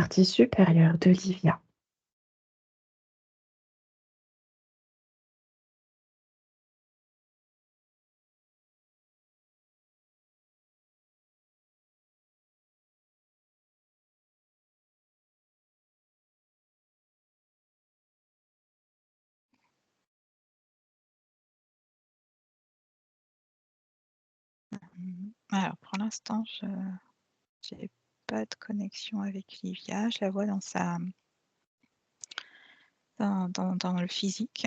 partie supérieure de Livia. Alors pour l'instant, je j'ai pas de connexion avec Livia. Je la vois dans sa dans le physique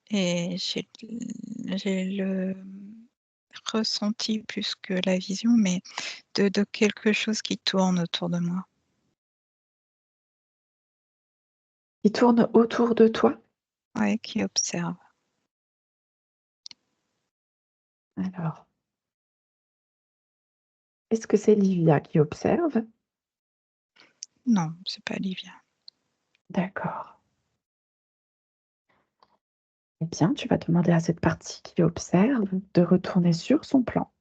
et j'ai le ressenti plus que la vision, mais de quelque chose qui tourne autour de moi. Il tourne autour de toi? Ouais, qui observe. Alors, est-ce que c'est Livia qui observe? Non, c'est pas Livia. D'accord. Eh bien, tu vas demander à cette partie qui observe de retourner sur son plan.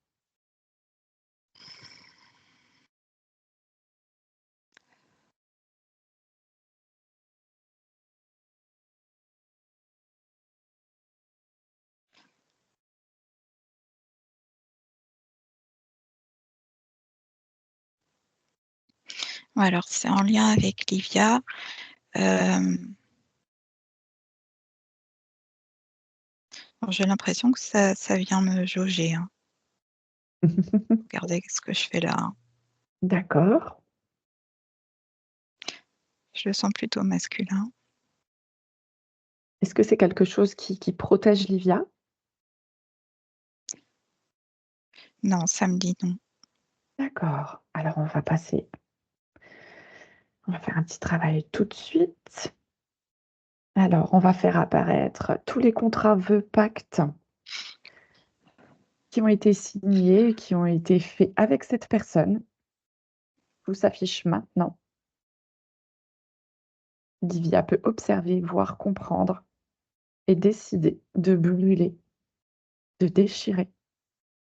Ouais, alors c'est en lien avec Livia, hem, j'ai l'impression que ça vient me jauger, hein. Regardez ce que je fais là, hein. D'accord. Je le sens plutôt masculin. Est-ce que c'est quelque chose qui protège Livia? Non, ça me dit non. D'accord. Alors, on va faire un petit travail tout de suite. Alors, on va faire apparaître tous les contrats, vœux, pactes qui ont été signés, qui ont été faits avec cette personne. Tout s'affiche maintenant. Livia peut observer, voir, comprendre et décider de brûler, de déchirer,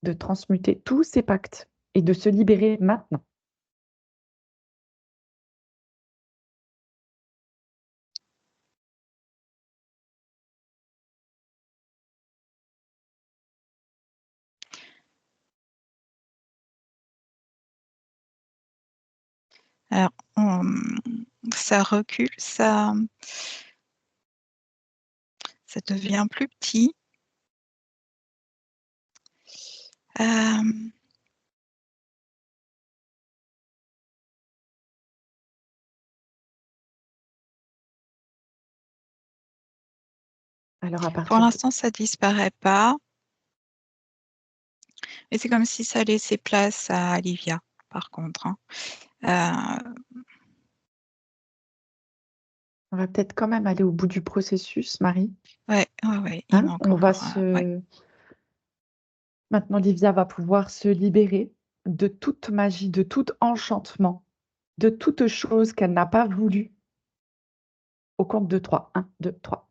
de transmuter tous ces pactes et de se libérer maintenant. Alors, ça recule, ça devient plus petit. Hem, Alors à pour partir de l'instant, ça disparaît pas, mais c'est comme si ça laissait place à Livia, par contre, hein. Heu, on va peut-être quand même aller au bout du processus, Marie, ouais, ouais, ouais, il hein? m'a encore, ouais. Maintenant Livia va pouvoir se libérer de toute magie, de tout enchantement, de toute chose qu'elle n'a pas voulu. Au compte de 3. 1, 2, 3.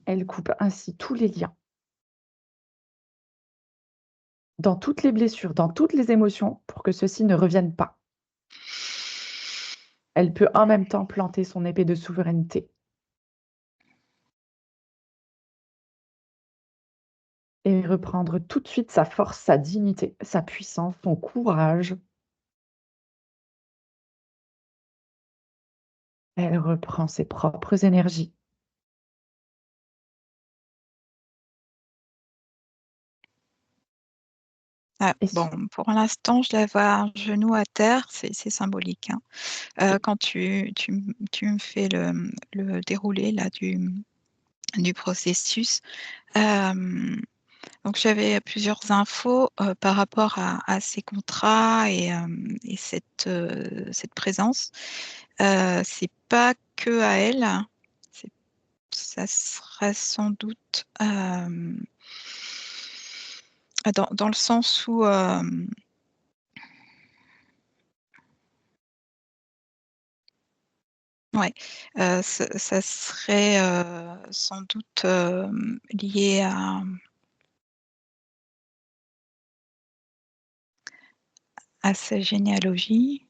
Elle coupe ainsi tous les liens, dans toutes les blessures, dans toutes les émotions, pour que ceux-ci ne reviennent pas. Elle peut en même temps planter son épée de souveraineté et reprendre tout de suite sa force, sa dignité, sa puissance, son courage. Elle reprend ses propres énergies. Ah, Et bon, su pour l'instant, je la vois à genoux à terre, c'est symbolique, hein. et Quand tu me fais le déroulé là du processus, hem donc j'avais plusieurs infos, par rapport à ces contrats et cette présence. C'est pas que à elle, c'est ça serait sans doute, dans le sens où, ouais, ça serait, sans doute, lié à sa généalogie,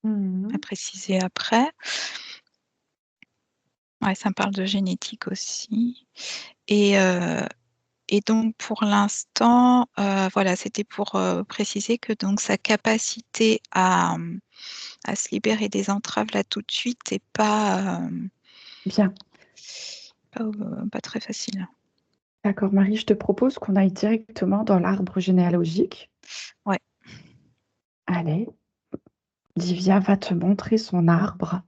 à Mmh. préciser après. Ouais, ça me parle de génétique aussi et heu et donc pour l'instant, voilà, c'était pour, préciser que donc sa capacité à se libérer des entraves là tout de suite est Bien. pas très facile. D'accord, Marie, je te propose qu'on aille directement dans l'arbre généalogique. Ouais, Allez, Divya va te montrer son arbre.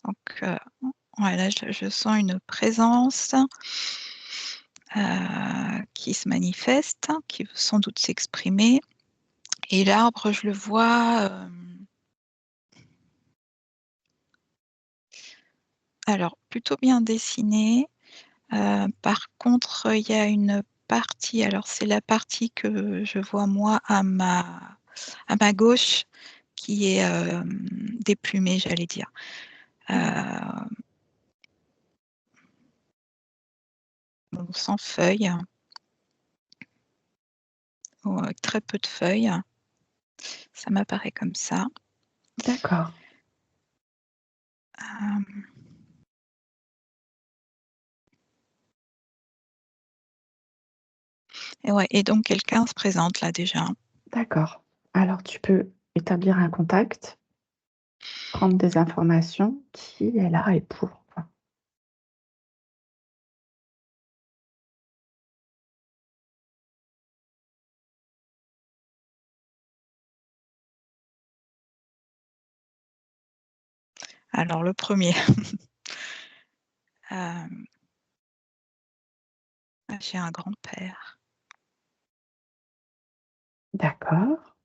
donc ouais, là je sens une présence, qui se manifeste, qui veut sans doute s'exprimer et l'arbre je le vois, alors plutôt bien dessiné. Par contre, il y a une partie, alors c'est la partie que je vois moi à ma gauche qui est, déplumée, j'allais dire. Mmh. Donc sans feuilles ou avec très peu de feuilles, ça m'apparaît comme ça. D'accord, Hem et ouais et donc quelqu'un se présente là déjà. d'accord. Alors tu peux établir un contact, prendre des informations. Qui est là et pourquoi? Alors le premier, hem, j'ai un grand-père. D'accord.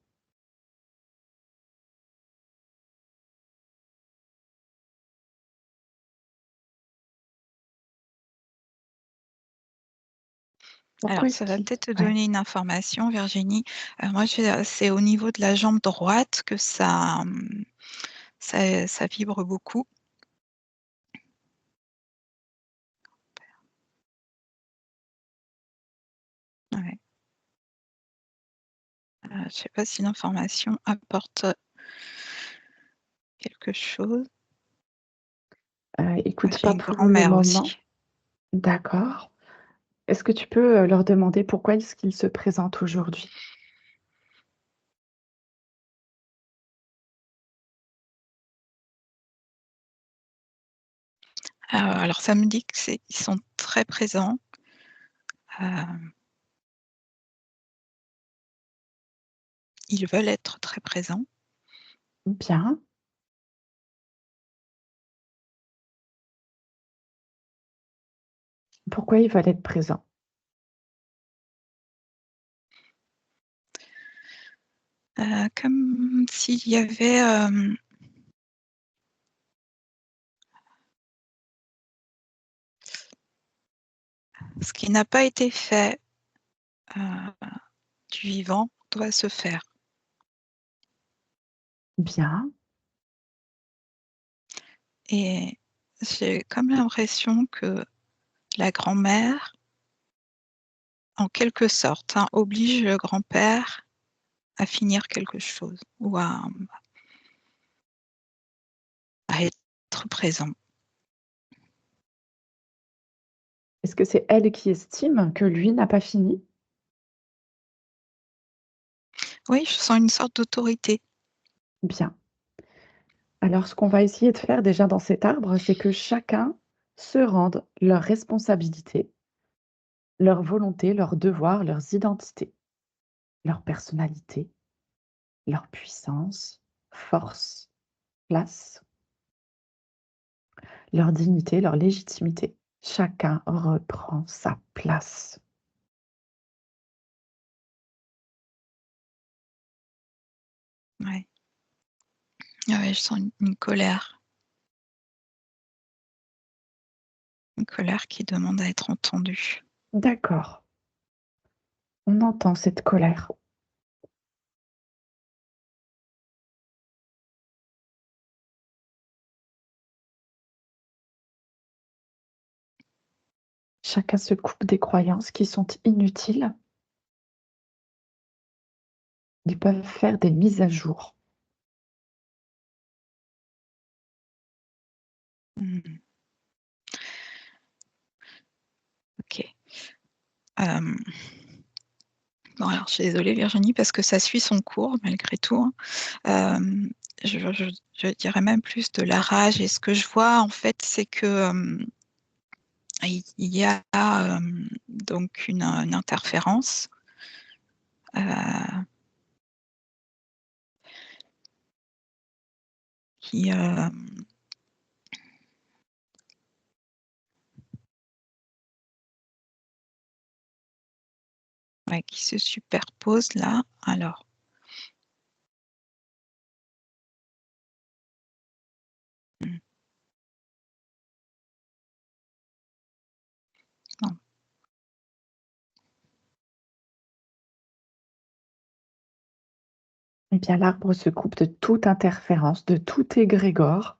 Alors Pourquoi est-ce ça va qu'il peut-être te ouais, donner une information Virginie. Moi c'est au niveau de la jambe droite que ça vibre beaucoup. Ouais, je sais pas si l'information apporte quelque chose. écoute, J'ai pas une pour le grand-mère moment. aussi. D'accord. Est-ce que tu peux, leur demander pourquoi est-ce qu'ils se présentent aujourd'hui? Alors ça me dit que c'est ils sont très présents, heu, ils veulent être très présents, Bien. Pourquoi ils veulent être présents? comme s'il y avait, ce qui n'a pas été fait, heu, du vivant doit se faire Bien. et j'ai comme l'impression que la grand-mère, en quelque sorte, hein, oblige le grand-père à finir quelque chose ou à être présent. Est-ce que c'est elle qui estime que lui n'a pas fini? Oui, je sens une sorte d'autorité. Bien. Alors ce qu'on va essayer de faire déjà dans cet arbre, c'est que chacun se rende leurs responsabilités, leurs volontés, leurs devoirs, leurs identités, leur personnalité, leur puissance, force, place, leur dignité, leur légitimité. Chacun reprend sa place. Ouais. Ah ouais, je sens une colère qui demande à être entendue. D'accord, on entend cette colère. Chacun se coupe des croyances qui sont inutiles. Ils peuvent faire des mises à jour. Mmh. OK. Hem, bon alors je suis désolée Virginie parce que ça suit son cours malgré tout, hein. Hem, je dirais même plus de la rage et ce que je vois en fait, c'est que, il y a, donc une interférence, heu, qui, ouais, qui se superpose là. Alors, mmh, non, Eh bien, l'arbre se coupe de toute interférence, de tout égrégore,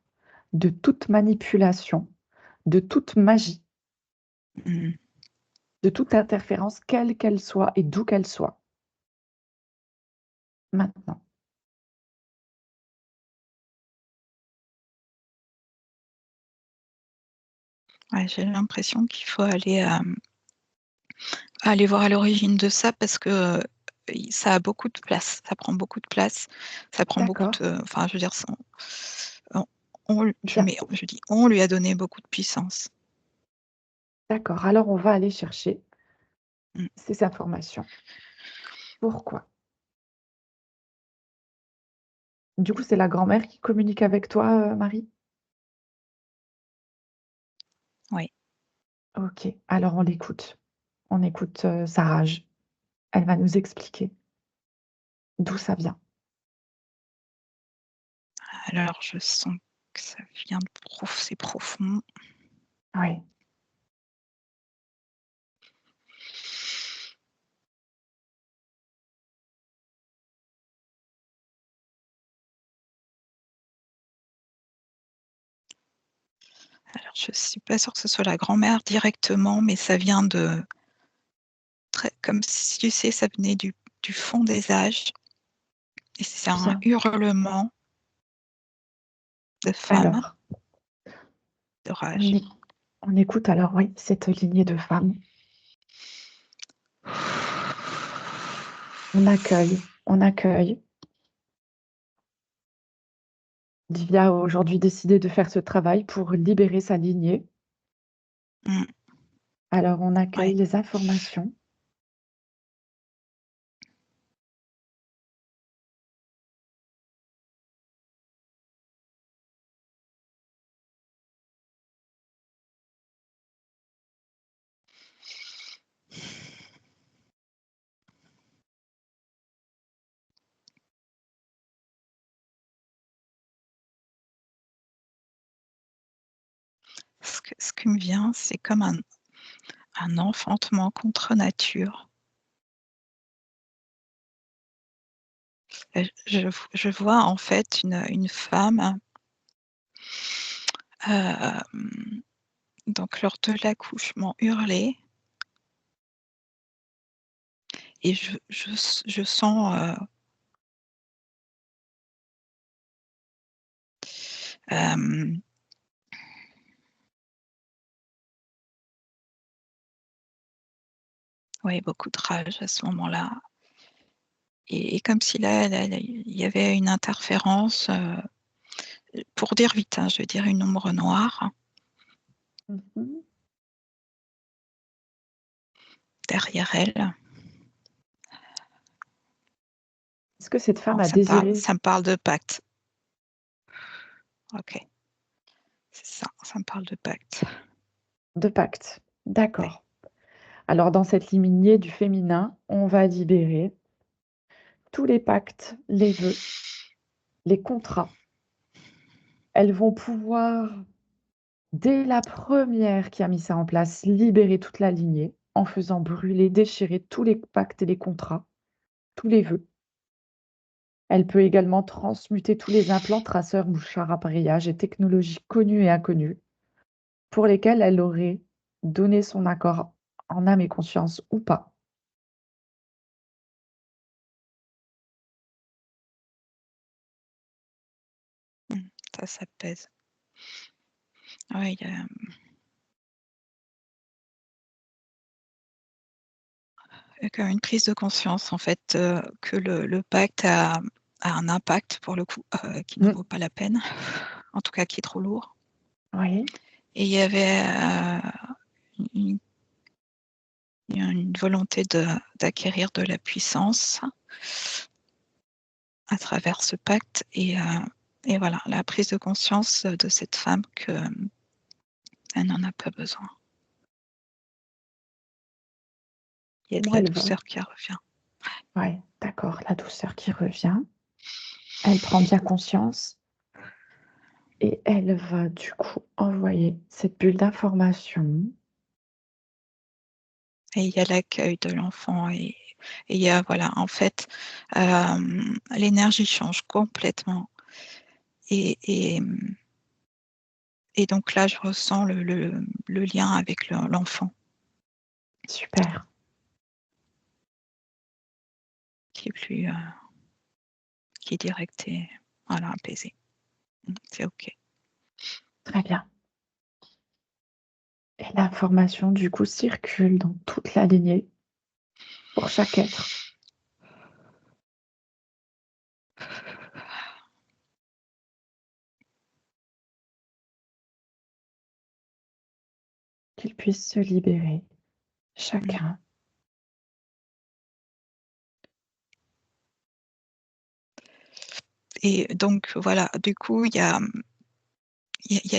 de toute manipulation, de toute magie, mmh, de toute interférence, quelle qu'elle soit et d'où qu'elle soit. Maintenant. ouais, j'ai l'impression qu'il faut aller voir à l'origine de ça parce que, i ça a beaucoup de place, ça prend beaucoup de place, ça prend beaucoup D'accord. de enfin je veux dire on Bien. je dis: «On lui a donné beaucoup de puissance». D'accord. Alors, on va aller chercher Mmh, ces informations. Pourquoi? Du coup, c'est la grand-mère qui communique avec toi, Marie? oui. OK. Alors, on l'écoute. On écoute, sa rage. Elle va nous expliquer d'où ça vient. Alors je sens que ça vient de c'est profond. Oui. Alors je suis pas sûre que ce soit la grand-mère directement, mais ça vient de très comme si tu sais, ça venait du fond des âges et c'est un Bien. hurlement de femme, Alors, de on rage. éc on écoute alors, oui, cette lignée de femmes. On accueille. Divya a aujourd'hui décidé de faire ce travail pour libérer sa lignée. Mmh, Alors on accueille ouais. les informations. Ce qui me vient, c'est comme un enfantement contre nature. Je vois en fait une femme, hem, donc lors de l'accouchement hurler et je sens, hem, ouais, beaucoup de rage à ce moment-là et comme si là, il y avait une interférence, pour dire vite, hein, je vais dire une ombre noire Mmh. derrière elle. Est-ce que cette femme Alors a désiré ça me parle de pacte. OK, c'est ça, ça me parle de pacte. de pacte? Ouais. D'accord. Alors dans cette lignée du féminin, on va libérer tous les pactes, les vœux, les contrats. Elles vont pouvoir, dès la première qui a mis ça en place, libérer toute la lignée en faisant brûler, déchirer tous les pactes et les contrats, tous les vœux. Elle peut également transmuter tous les implants, traceurs, mouchards, appareillages et technologies connues et inconnues pour lesquels elle aurait donner son accord en âme et conscience ou pas. Mmh. Ça pèse. Ouais, il y a comme une prise de conscience en fait, que le pacte a un impact pour le coup, qui n'en Mmh. vaut pas la peine, en tout cas qui est trop lourd. Oui, Et il y avait, une une volonté d'acquérir de la puissance à travers ce pacte et voilà, la prise de conscience de cette femme que, elle n'en a pas besoin. Il y a de comment la elle va? douceur qui revient. Ouais, d'accord, la douceur qui revient. Elle prend bien conscience et elle va du coup envoyer cette bulle d'information. Et il y a l'accueil de l'enfant et il y a voilà, en fait, l'énergie change complètement et et donc là, je ressens le lien avec l'enfant Super, qui est plus, qui est direct et voilà, apaisé. C'est OK. très bien. Et l'information du coup circule dans toute la lignée pour chaque être, qu'ils puissent se libérer Mmh. chacun. Et donc voilà, du coup, il y a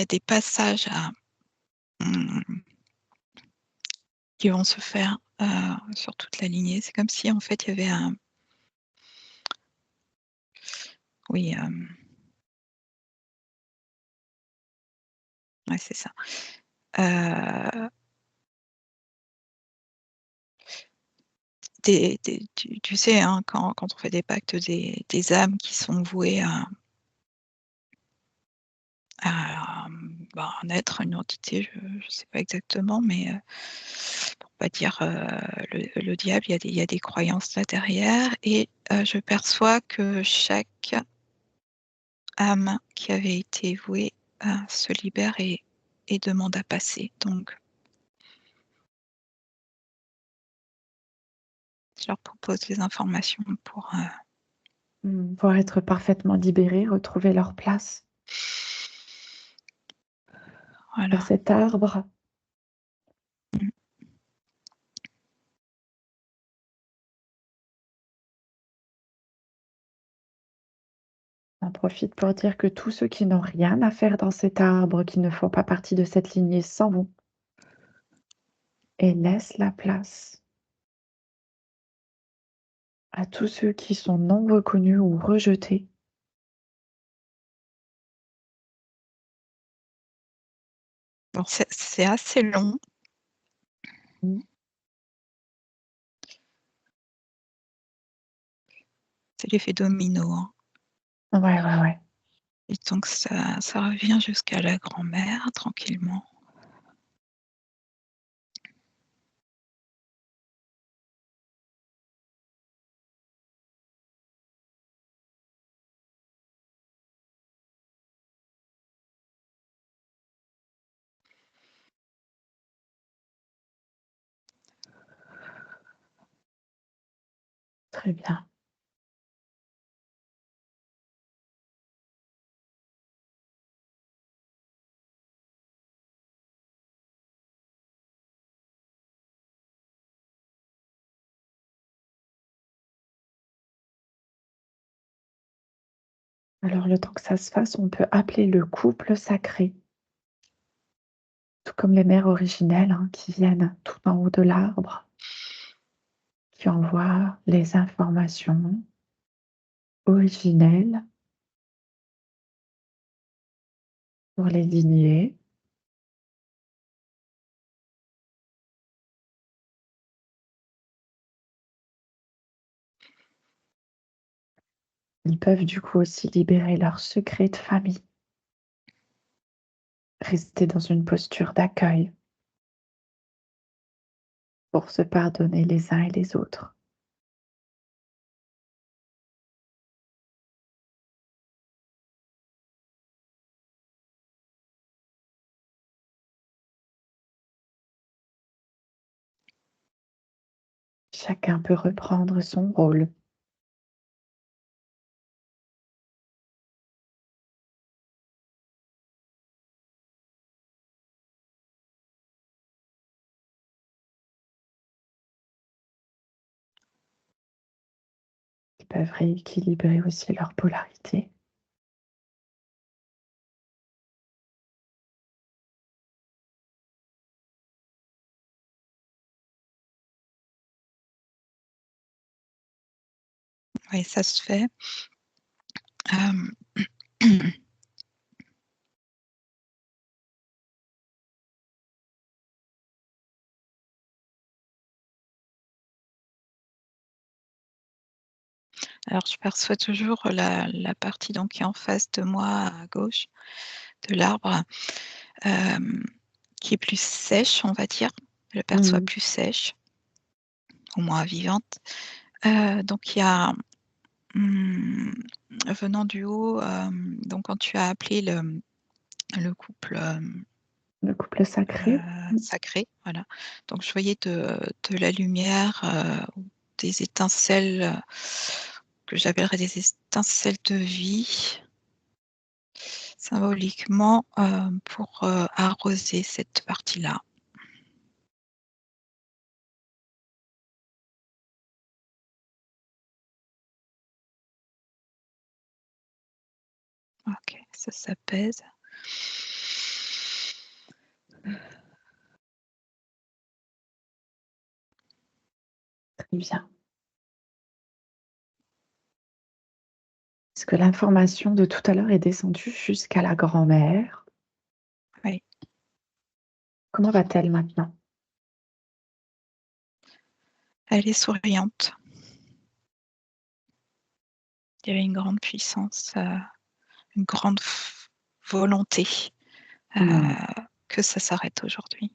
des passages mmh, qui vont se faire, sur toute la lignée. C'est comme si en fait, il y avait un oui, ouais, c'est ça. Heu, tu sais, hein, quand on fait des pactes, des âmes qui sont vouées bah, un être, une entité, je ne sais pas exactement, mais pour pas dire, le diable, il y a des croyances là derrière et je perçois que chaque âme qui avait été vouée, se libère et demande à passer. Donc je leur propose des informations pour, Pour être parfaitement libérés, retrouver leur place sur voilà. cet arbre. Mmh. On profite pour dire que tous ceux qui n'ont rien à faire dans cet arbre, qui ne font pas partie de cette lignée, s'en vont et laissent la place à tous ceux qui sont non reconnus ou rejetés. Bon, c'est assez long, Mmh. c'est l'effet domino, hein Ouais, ouais, ouais. et donc ça revient jusqu'à la grand-mère tranquillement. Très bien. Alors, le temps que ça se fasse, on peut appeler le couple sacré, tout comme les mères originelles, hein, qui viennent tout en haut de l'arbre, qui envoient les informations originelles pour les lignées. Ils peuvent du coup aussi libérer leurs secrets de famille, rester dans une posture d'accueil pour se pardonner les uns et les autres. Chacun peut reprendre son rôle. Ils peuvent rééquilibrer aussi leur polarité. Oui, ça se fait. Hem, alors je perçois toujours la partie donc qui est en face de moi à gauche de l'arbre, hem, qui est plus sèche, on va dire. Je la perçois Mmh. plus sèche, ou moins vivante. Donc il y a, mmh, venant du haut, donc quand tu as appelé le couple, Le couple sacré. Mmh. sacré, voilà. Donc je voyais de la lumière, ou des étincelles, que j'appellerais des étincelles de vie, symboliquement, pour, arroser cette partie-là. OK, ça s'apaise. Très bien. Est-ce que l'information de tout à l'heure est descendue jusqu'à la grand-mère? Oui, Comment va-t-elle maintenant? elle est souriante. Il y avait une grande puissance, une grande volonté, heu, Mmh. que ça s'arrête aujourd'hui.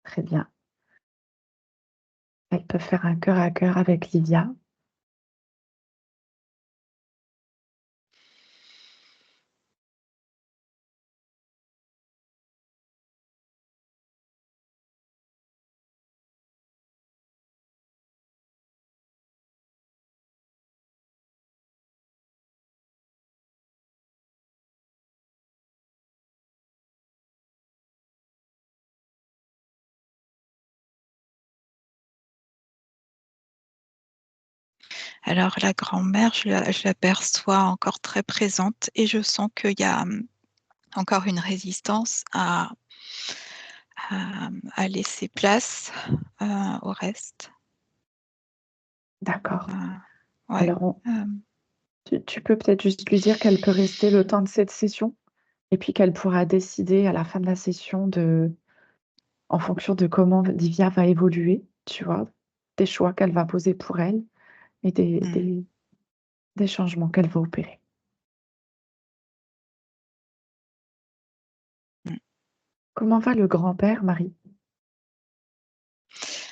Très bien. Elle peut faire un cœur à cœur avec Livia. Alors la grand-mère, je l'aperçois encore très présente et je sens qu'il y a, encore une résistance à laisser place, au reste. D'accord. Ouais, Alors on hem, tu peux peut-être juste lui dire qu'elle peut rester le temps de cette session et puis qu'elle pourra décider à la fin de la session en fonction de comment Livia va évoluer, tu vois? Des choix qu'elle va poser pour elle et mmh, des changements qu'elle va opérer. mmh. Comment va le grand-père, Marie?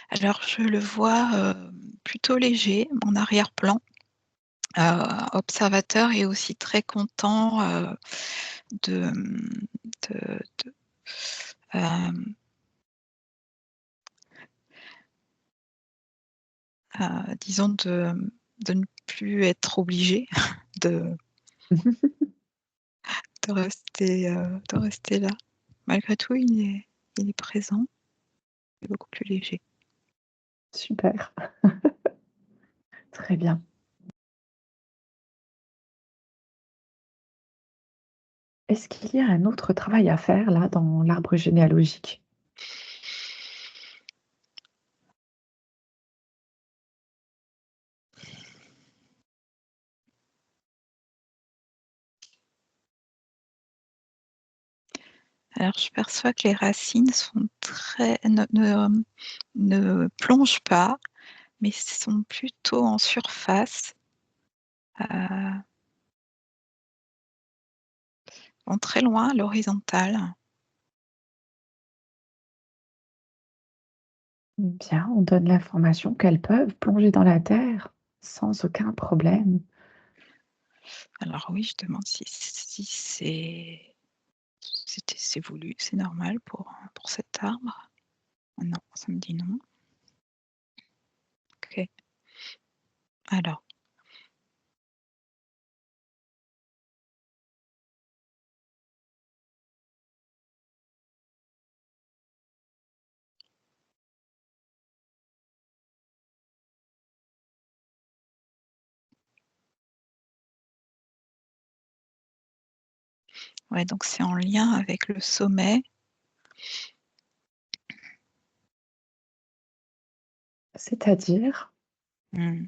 Alors je le vois, plutôt léger, en arrière-plan, observateur et aussi très content, de, de, hem, disons de ne plus être obligé de de rester là. Malgré tout, il est présent et beaucoup plus léger. Super, très bien. Est-ce qu'il y a un autre travail à faire là dans l'arbre généalogique? Alors je perçois que les racines sont très ne plongent pas, mais sont plutôt en surface, heu, vont très loin à l'horizontale. Bien, on donne l'information qu'elles peuvent plonger dans la terre sans aucun problème. Alors oui, je demande si c'est voulu, c'est normal pour cet arbre? Non, ça me dit non. OK. Alors, ouais, donc c'est en lien avec le sommet. C'est-à-dire? Mmh.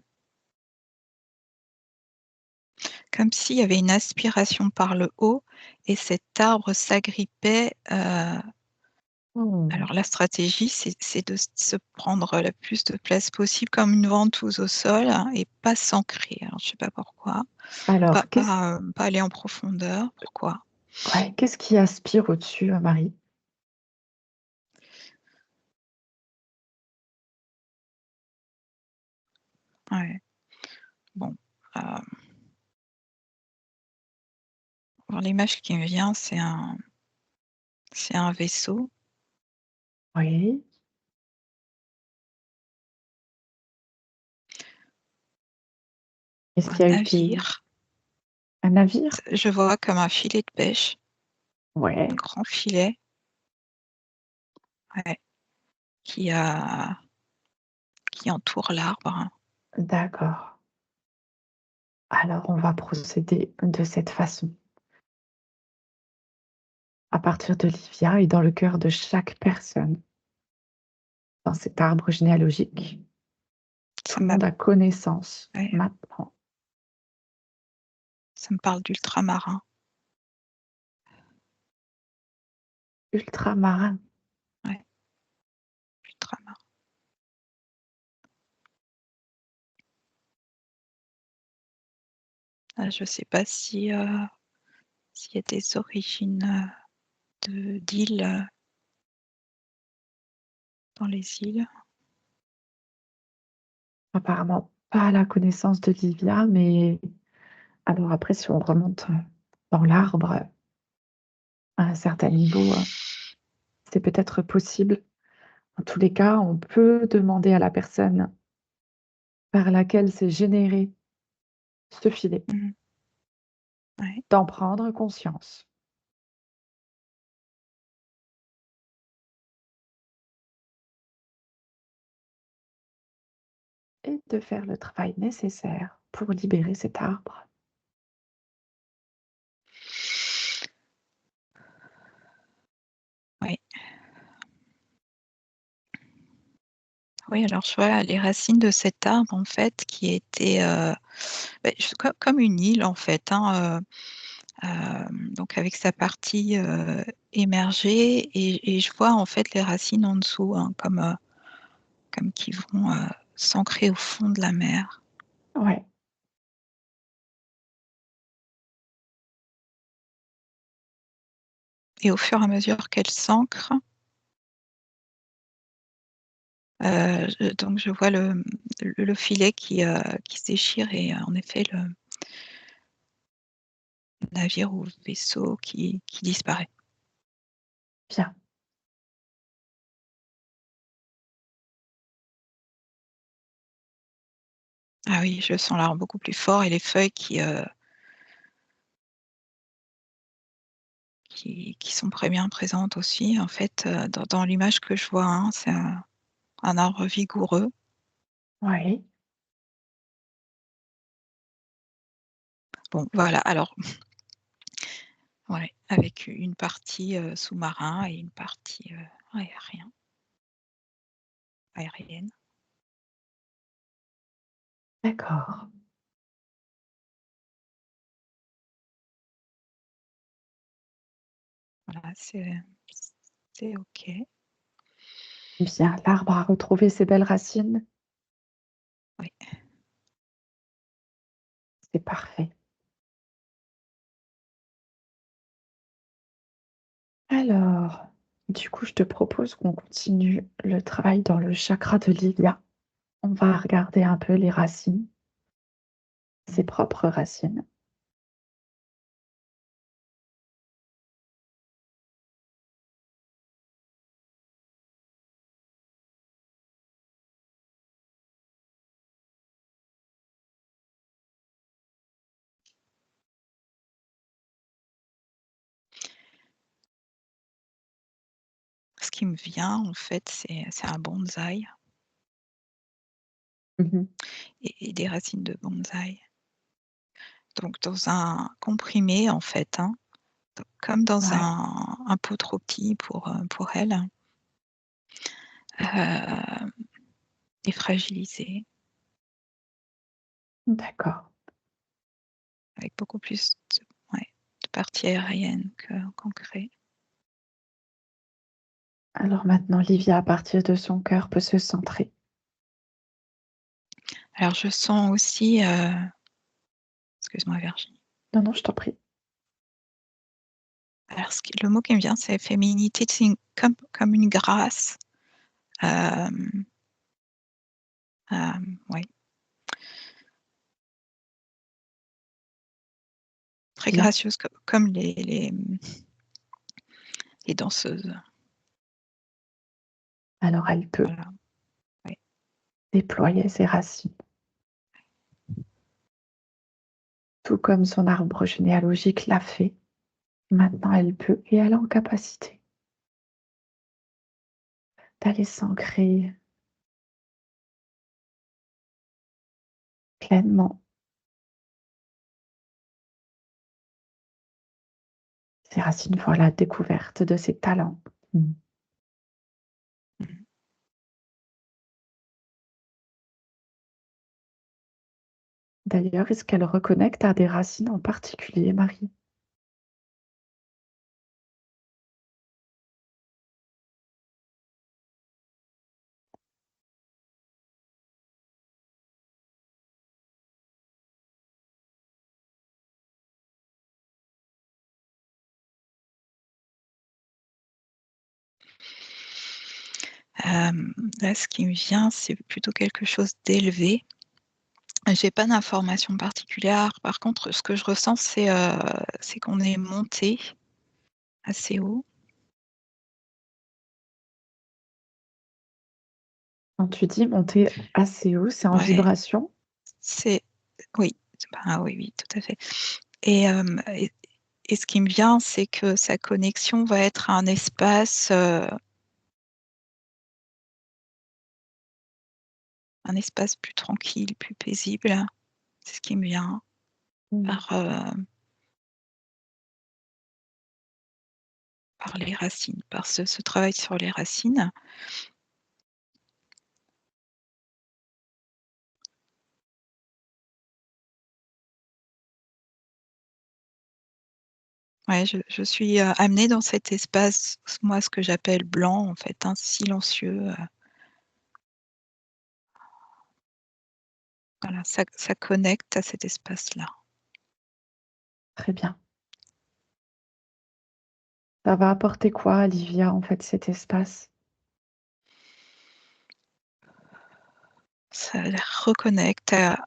Comme s'il y avait une aspiration par le haut et cet arbre s'agrippait, Mmh. alors la stratégie, c'est de se prendre le plus de place possible comme une ventouse au sol, hein, et pas s'ancrer. Alors je sais pas pourquoi. Alors, Pas aller en profondeur. Pourquoi? ouais, qu'est-ce qui aspire au-dessus, Marie? Ouais, bon, heu, alors l'image qui me vient, c'est un vaisseau, Oui. Est-ce un qu'il y a eu pire? navire. Un navire? Je vois comme un filet de pêche, un Ouais, grand filet, ouais, qui a qui entoure l'arbre. d'accord. Alors, on va procéder de cette façon. À partir de Livia et dans le cœur de chaque personne dans cet arbre généalogique, tout Ça le m'a monde a connaissance Ouais, maintenant. ça me parle d'ultramarin, Ultramarin, ouais, ultramarin. Je sais pas si, s'il y a des origines, d'îles, dans les îles. apparemment pas à la connaissance de Livia, mais alors après, si on remonte dans l'arbre à un certain niveau, c'est peut-être possible. En tous les cas, on peut demander à la personne par laquelle s'est généré ce filet Mmh, ouais. d'en prendre conscience et de faire le travail nécessaire pour libérer cet arbre. Oui, oui, alors je vois les racines de cet arbre, en fait, qui étaient, je comme une île, en fait, hein, donc avec sa partie, émergée et je vois, en fait, les racines en dessous, hein, comme qui vont, s'ancrer au fond de la mer Ouais, et au fur et à mesure qu'elles s'ancrent, je vois le filet qui se déchire et en effet le navire ou vaisseau qui disparaît. bien. Ah oui, je sens l'arbre beaucoup plus fort et les feuilles qui sont très bien présentes aussi. En fait, dans l'image que je vois, hein, c'est un arbre vigoureux. Ouais, Bon, voilà, alors ouais, avec une partie, sous-marin et une partie, aérienne. d'accord. Voilà, c'est OK. Bien, l'arbre a retrouvé ses belles racines. Oui. C'est parfait. Alors, Du coup, je te propose qu'on continue le travail dans le chakra de Livia. On va regarder un peu les racines, ses propres racines. Ce qui me vient, en fait, c'est un bonsaï Mmh. et des racines de bonsaï. Donc dans un comprimé, en fait, hein, comme dans Ouais, un pot trop petit pour elle, heu et fragilisé, d'accord. avec beaucoup plus de ouais, de parties aériennes que qu'ancrées. Alors maintenant, Livia, à partir de son cœur, peut se centrer. Alors je sens aussi, excuse-moi Virginie. Non, non, je t'en prie. Alors le mot qui me vient, c'est féminité, c'est comme une grâce, hem, ouais, très Bien. gracieuse comme les danseuses, Alors elle peut voilà, ouais. déployer ses racines, tout comme son arbre généalogique l'a fait. Maintenant, elle peut et elle a en capacité d'aller s'ancrer pleinement ses racines pour la découverte de ses talents. Mmh. Mmh. D'ailleurs, est-ce qu'elle reconnecte à des racines en particulier, Marie? Là, ce qui me vient, c'est plutôt quelque chose d'élevé. J'ai pas d'informations particulières. Par contre, ce que je ressens, c'est qu'on est monté assez haut. Quand tu dis monter assez haut, c'est en Ouais, vibration? c'est oui, bah, oui, oui, tout à fait et et ce qui me vient, c'est que sa connexion va être à un espace plus tranquille, plus paisible. C'est ce qui me vient Mmh. par, par les racines, par ce travail sur les racines. Ouais, je suis, amenée dans cet espace, moi, ce que j'appelle blanc, en fait, hein, silencieux, voilà, ça connecte à cet espace-là. Très bien. Ça va apporter quoi à Livia, en fait, cet espace? Ça la reconnecte à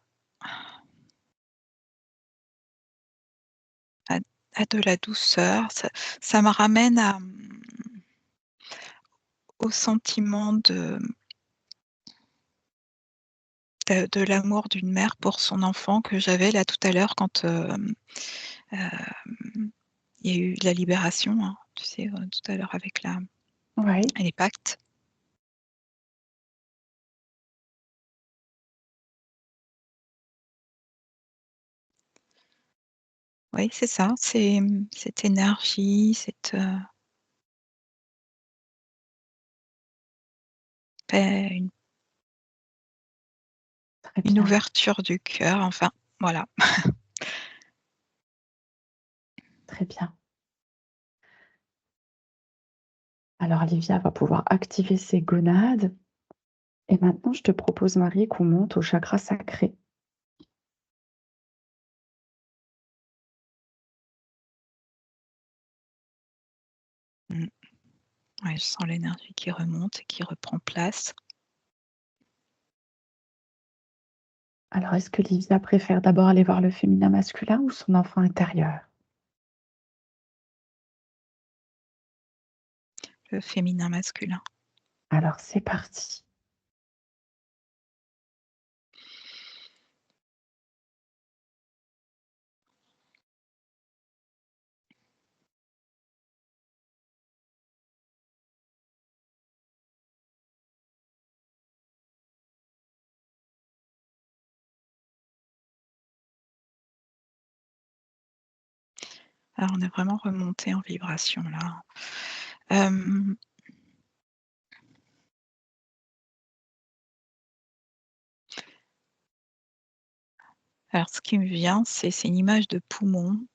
à de la douceur. Ça me ramène au sentiment de l'amour d'une mère pour son enfant que j'avais là tout à l'heure quand, il y a eu la libération, hein, tu sais, tout à l'heure avec Oui, les pactes. Oui, c'est ça, cette énergie, paix, très une bien. ouverture du cœur, enfin, voilà. Très bien. Alors Livia va pouvoir activer ses gonades et maintenant je te propose Marie qu'on monte au chakra sacré. Mmh. Ouais, je sens l'énergie qui remonte et qui reprend place. Alors, est-ce que Livia préfère d'abord aller voir le féminin masculin ou son enfant intérieur? Le féminin masculin. Alors, c'est parti. Alors on est vraiment remonté en vibration là. Hem, alors ce qui me vient, c'est une image de poumon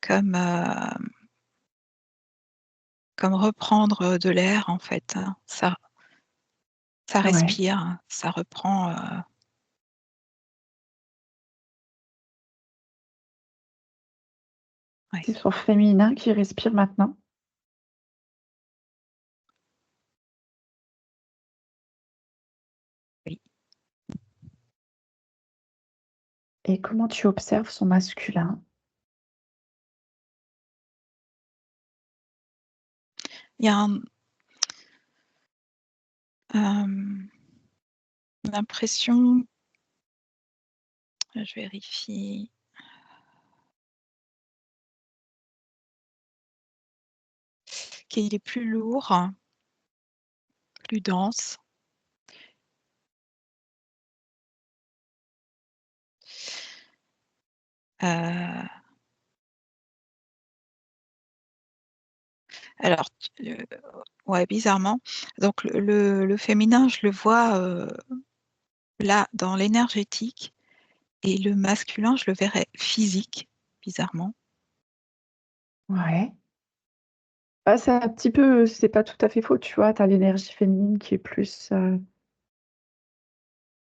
comme, comme reprendre, de l'air en fait, hein. Ça Ouais. respire, hein, ça reprend, ouais, C'est son féminin qui respire maintenant. oui. Et comment tu observes son masculin? Il y a hem, l'impression, je vérifie, qu'il est plus lourd, plus dense. Heu, alors ouais, bizarrement, donc le féminin, je le vois, là, dans l'énergétique, et le masculin, je le verrais physique, bizarrement. Ouais. Bah, c'est un petit peu c'est pas tout à fait faux, tu vois? Tu as l'énergie féminine qui est plus,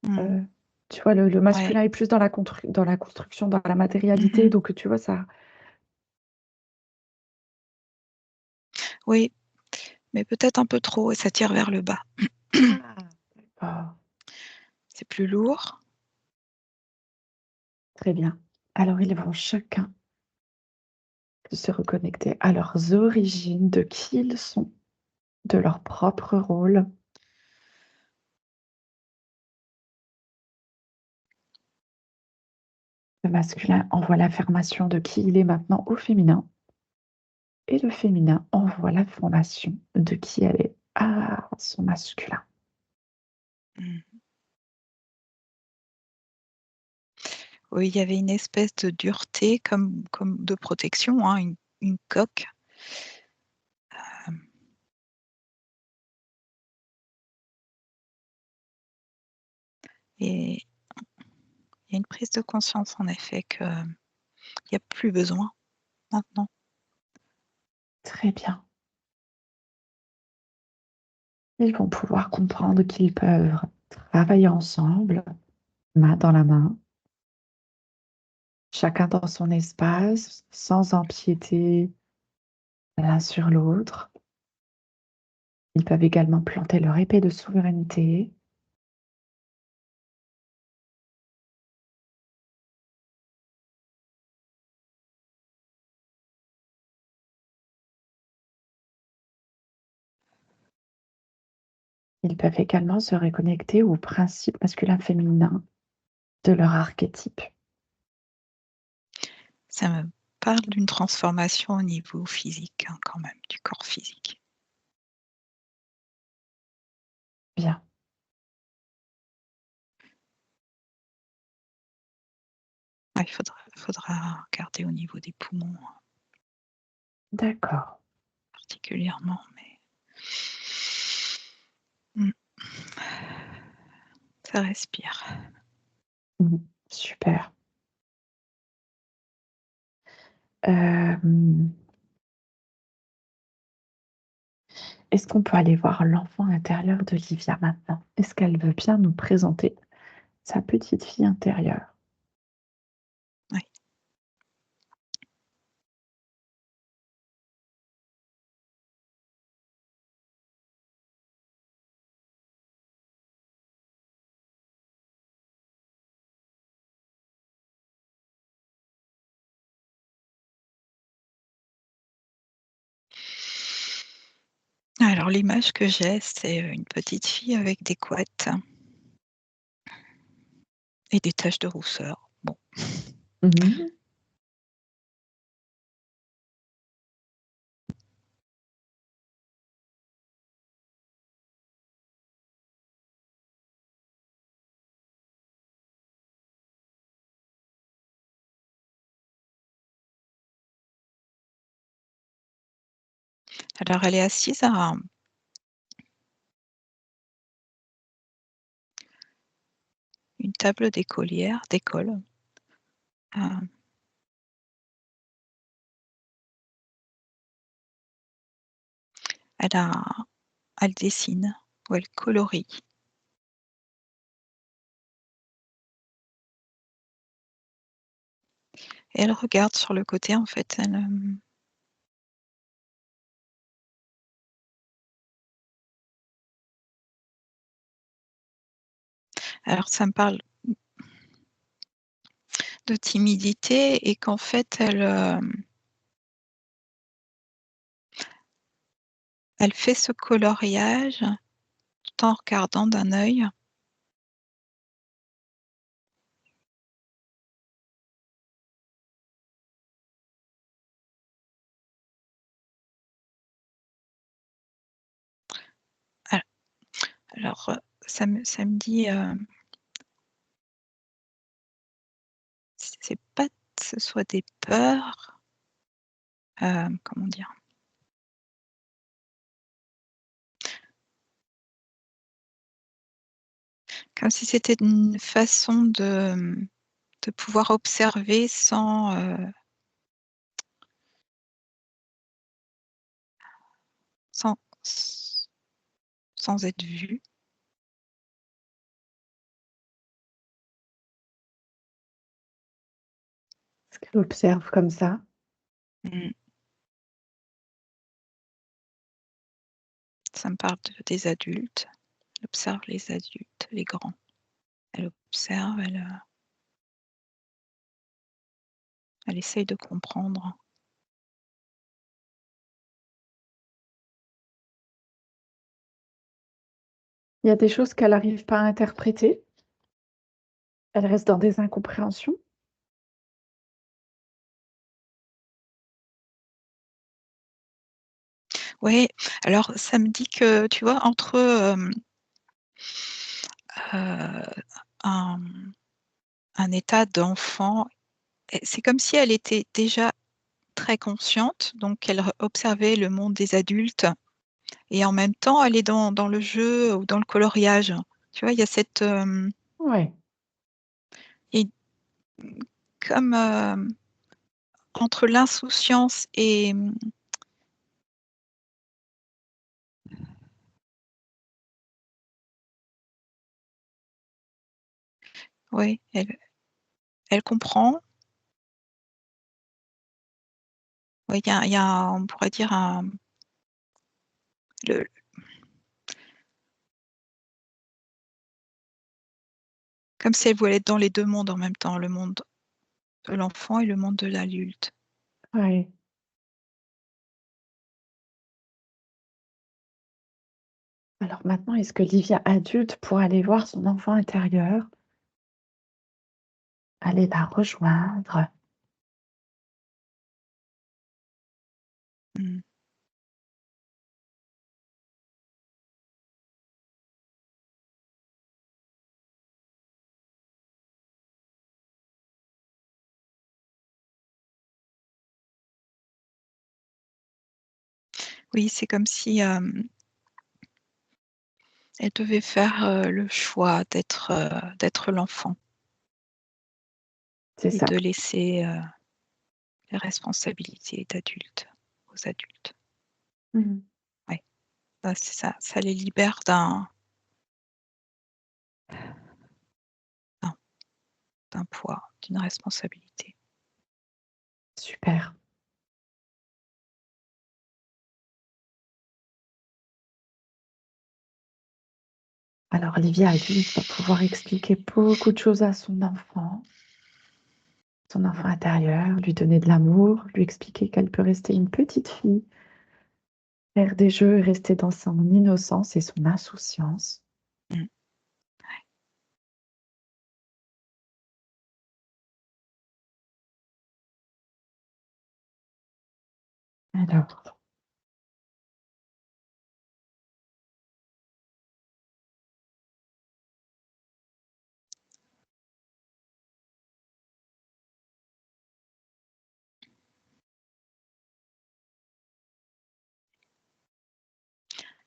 Mmh. heu, tu vois, le Ouais. masculin est plus dans la construction, dans la matérialité, Mmh. donc tu vois, ça Oui, mais peut-être un peu trop, et ça tire vers le bas. ah! D'accord, C'est plus lourd. très bien. Alors ils vont chacun se reconnecter à leurs origines, de qui ils sont, de leur propre rôle. Le masculin envoie l'affirmation de qui il est maintenant au féminin et le féminin envoie l'information de qui elle est à son masculin. Mmh. Oui, il y avait une espèce de dureté comme de protection, hein, une coque. Hem et il y a une prise de conscience en effet qu'il y a plus besoin maintenant. Très bien. Ils vont pouvoir comprendre qu'ils peuvent travailler ensemble, main dans la main, chacun dans son espace, sans empiéter l'un sur l'autre. Ils peuvent également planter leur épée de souveraineté. Ils peuvent également se reconnecter aux principes masculin-féminin de leur archétype. Ça me parle d'une transformation au niveau physique, hein, quand même, du corps physique. Bien, Ouais, il faudra regarder au niveau des poumons, d'accord. particulièrement, mais mmh, ça respire. Mmh, super. Hem, est-ce qu'on peut aller voir l'enfant intérieur de Livia maintenant? Est-ce qu'elle veut bien nous présenter sa petite fille intérieure? Oui. Alors l'image que j'ai, c'est, une petite fille avec des couettes et des taches de rousseur. Bon, Mmh. alors elle est assise à une table d'école. Heu, elle a elle dessine ou elle colorie et elle regarde sur le côté en fait, alors ça me parle de timidité et qu'en fait elle fait ce coloriage tout en regardant d'un œil. Al alors, ça me dit, c'est pas que ce soit des peurs, comment dire? Comme si c'était une façon de pouvoir observer sans sans être vue. Ce qu'elle observe comme ça. Mmh. Ça me parle des adultes. Elle observe les adultes, les grands. Elle observe, elle essaye de comprendre. Il y a des choses qu'elle arrive pas à interpréter. Elle reste dans des incompréhensions. Oui, alors ça me dit que, tu vois, entre, heu, un un état d'enfant et c'est comme si elle était déjà très consciente, donc elle observait le monde des adultes et en même temps elle est dans le jeu ou dans le coloriage. Tu vois, il y a cette, Ouais. il comme, entre l'insouciance et oui, elle comprend. Oui, il y a on pourrait dire un le comme si elle voulait être dans les 2 mondes en même temps, le monde de l'enfant et le monde de l'adulte. Ouais. Alors maintenant, est-ce que Livia adulte pourrait aller voir son enfant intérieur, aller la rejoindre? Mmh. Oui, c'est comme si, elle devait faire, le choix d'être l'enfant C'est et ça. de laisser, les responsabilités d'adulte aux adultes. Mmh. Ouais, bah, c'est ça, ça les libère d'un d'un poids, d'une responsabilité. Super. Alors Livia adulte va pouvoir expliquer beaucoup de choses à son enfant intérieur, lui donner de l'amour, lui expliquer qu'elle peut rester une petite fille, faire des jeux et rester dans son innocence et son insouciance. Mmh. Alors,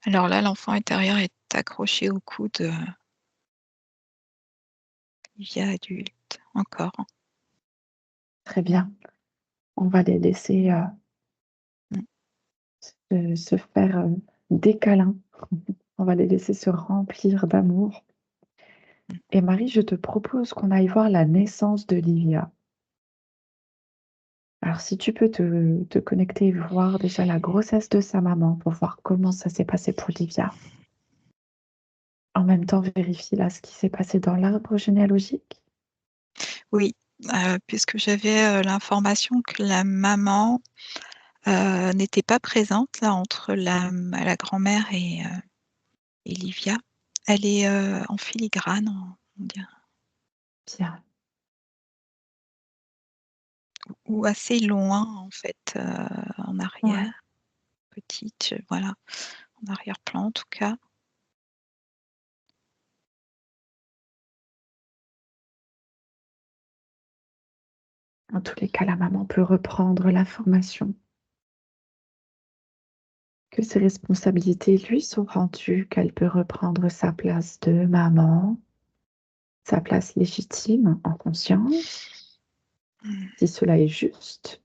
Alors là, l'enfant intérieur est accroché au cou de Livia adulte, encore. très bien. On va les laisser Mmh. se faire des câlins. On va les laisser se remplir d'amour. Mmh. Et Marie, je te propose qu'on aille voir la naissance de Livia. Alors, si tu peux te connecter et voir déjà la grossesse de sa maman pour voir comment ça s'est passé pour Livia. En même temps, vérifie là ce qui s'est passé dans l'arbre généalogique. Oui, puisque j'avais, l'information que la maman, n'était pas présente là entre la grand-mère et Livia. Elle est, en filigrane, on dirait, Bien, ou assez loin en fait, en ouais. arrière, petite, voilà, en arrière-plan en tout cas. En tous les cas, la maman peut reprendre l'information, que ses responsabilités lui sont rendues, qu'elle peut reprendre sa place de maman, sa place légitime en conscience, Mmh, si cela est juste.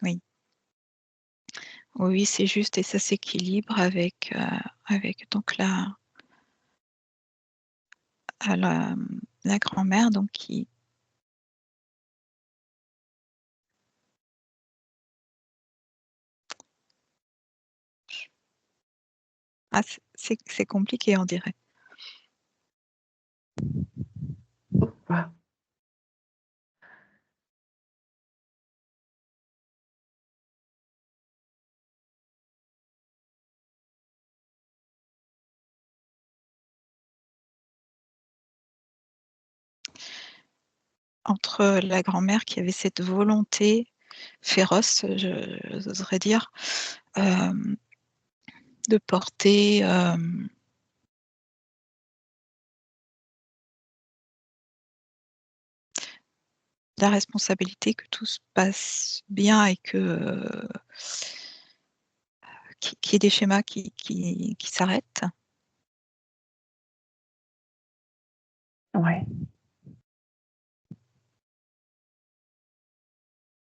oui. Oui, c'est juste et ça s'équilibre avec donc la grand-mère donc qui ah c'est compliqué on dirait. Voilà. Entre la grand-mère qui avait cette volonté féroce, j'oserais dire, hem, de porter, la responsabilité que tout se passe bien et que, qu'il y ait des schémas qui s'arrêtent. Ouais.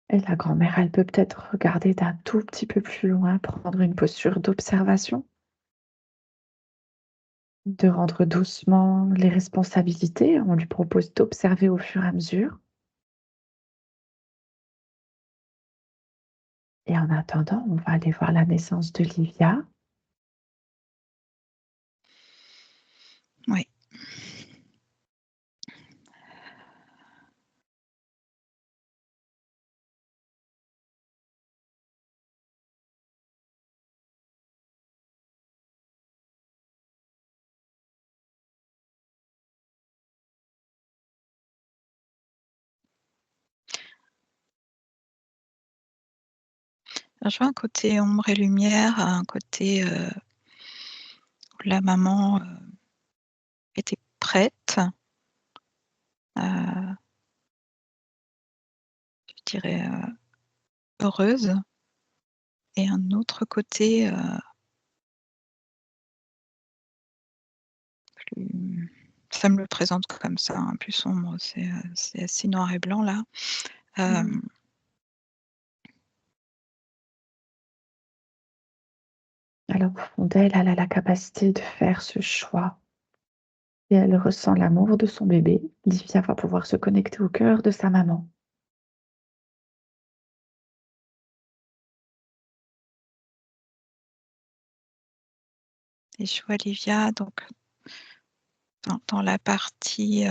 Et la grand-mère, elle peut peut-être regarder d'un tout petit peu plus loin, prendre une posture d'observation, de rendre doucement les responsabilités. On lui propose d'observer au fur et à mesure. Et en attendant, on va aller voir la naissance de Livia. Oui. Je vois un côté ombre et lumière, un côté, où la maman, était prête, heu, je dirais, heureuse et un autre côté, plus ça me le présente comme ça, hein, plus sombre, c'est assez noir et blanc là. Mmh. Hem, Alors au fond d'elle, elle a la capacité de faire ce choix et elle ressent l'amour de son bébé. Livia va pouvoir se connecter au cœur de sa maman. et je vois Livia donc dans la partie,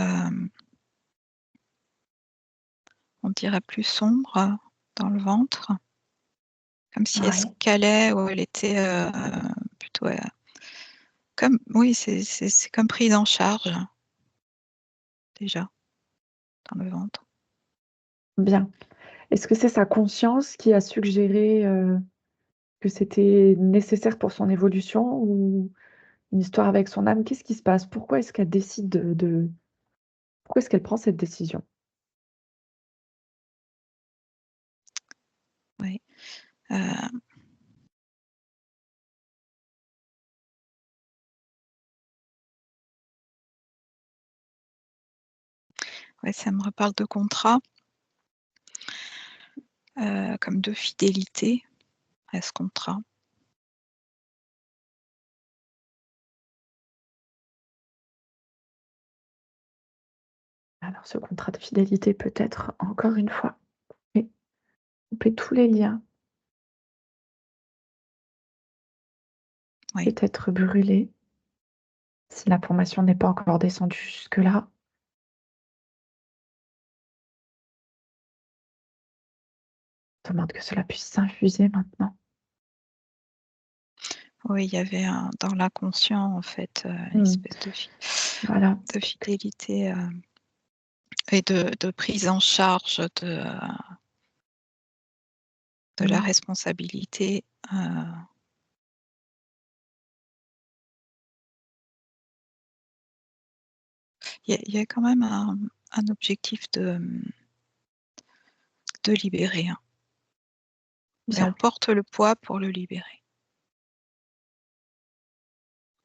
on dirait plus sombre dans le ventre, comme si elle se Ouais, calait ou elle était, plutôt, comme oui, c'est comme prise en charge, déjà, dans le ventre. bien. Est-ce que c'est sa conscience qui a suggéré, que c'était nécessaire pour son évolution ou une histoire avec son âme? Qu'est-ce qui se passe? Pourquoi est-ce qu'elle décide de pourquoi est-ce qu'elle prend cette décision? Oui, ouais, ça me reparle de contrat, comme de fidélité à ce contrat. Alors ce contrat de fidélité peut être, encore une fois, et couper tous les liens, Oui, peut-être brûler si l'information n'est pas encore descendue jusque-là. Demande que cela puisse s'infuser maintenant. oui, il y avait un dans l'inconscient, en fait, une Mmh, espèce voilà, de fidélité, et de prise en charge de la mmh, responsabilité, il y a quand même un objectif de libérer, hein, mais on bien, porte le poids pour le libérer.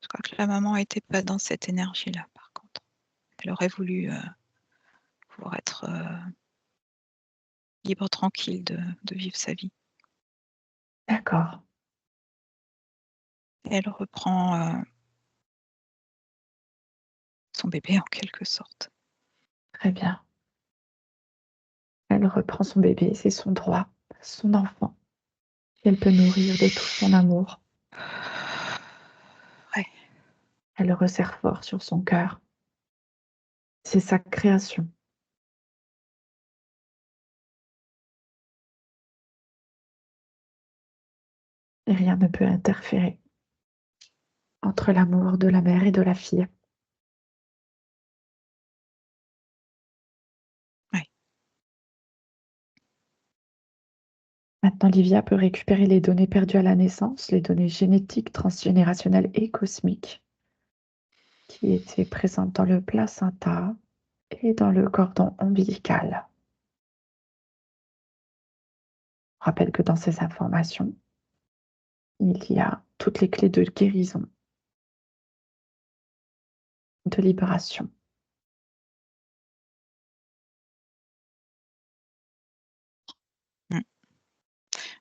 Je crois que la maman était pas dans cette énergie-là, par contre. Elle aurait voulu, pouvoir être, libre, tranquille de vivre sa vie. d'accord, Et elle reprend, son bébé en quelque sorte. très bien. Elle reprend son bébé, c'est son droit, son enfant, qu'elle peut nourrir de tout son amour. Ouais, Elle le resserre fort sur son cœur. C'est sa création et rien ne peut interférer entre l'amour de la mère et de la fille. ouais, Maintenant, Livia peut récupérer les données perdues à la naissance, les données génétiques, transgénérationnelles et cosmiques qui étaient présentes dans le placenta et dans le cordon ombilical. Je rappelle que dans ces informations, il y a toutes les clés de guérison, de libération. mmh.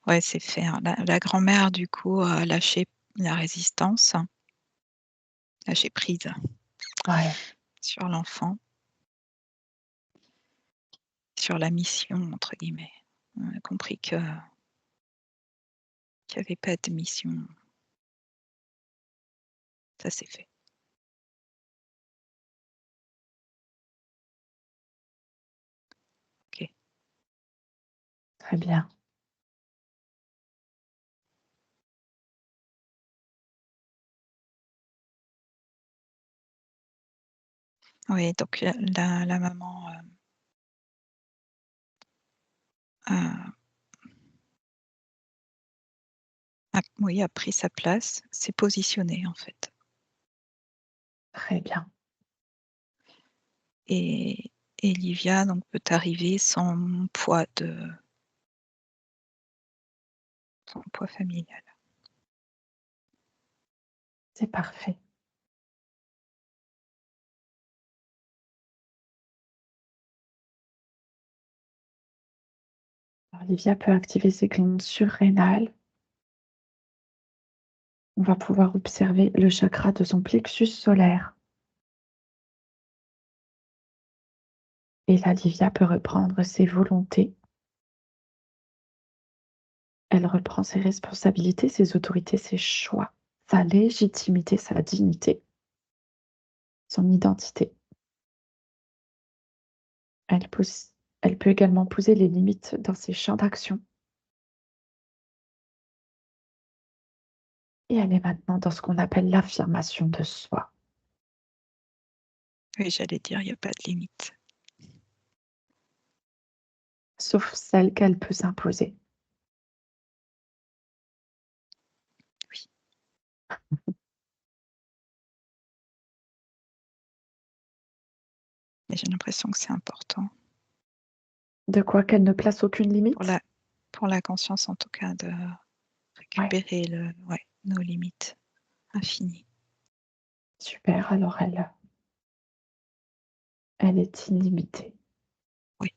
Ouais, c'est fait, hein. La grand-mère, du coup, a lâché la résistance, lâché prise Ouais, sur l'enfant, sur «la mission» entre guillemets. On a compris qu'il y avait pas de mission. Ça, c'est fait. OK. très bien. Oui, donc la maman, a oui, a pris sa place, s'est positionnée, en fait, Très bien. et Livia donc peut arriver sans poids familial. C'est parfait. Alors, Olivia peut activer ses glandes surrénales. On va pouvoir observer le chakra de son plexus solaire. Et là, Livia peut reprendre ses volontés. Elle reprend ses responsabilités, ses autorités, ses choix, sa légitimité, sa dignité, son identité. Elle pose Elle peut également poser les limites dans ses champs d'action. Et elle est maintenant dans ce qu'on appelle l'affirmation de soi, Oui, j'allais dire, il y a pas de limite. sauf celle qu'elle peut s'imposer. Oui, mais j'ai l'impression que c'est important De quoi qu'elle ne place aucune pour limite? la pour la conscience, en tout cas, de Ouais, récupérer nos limites infinies. super. Alors elle est illimitée. Oui,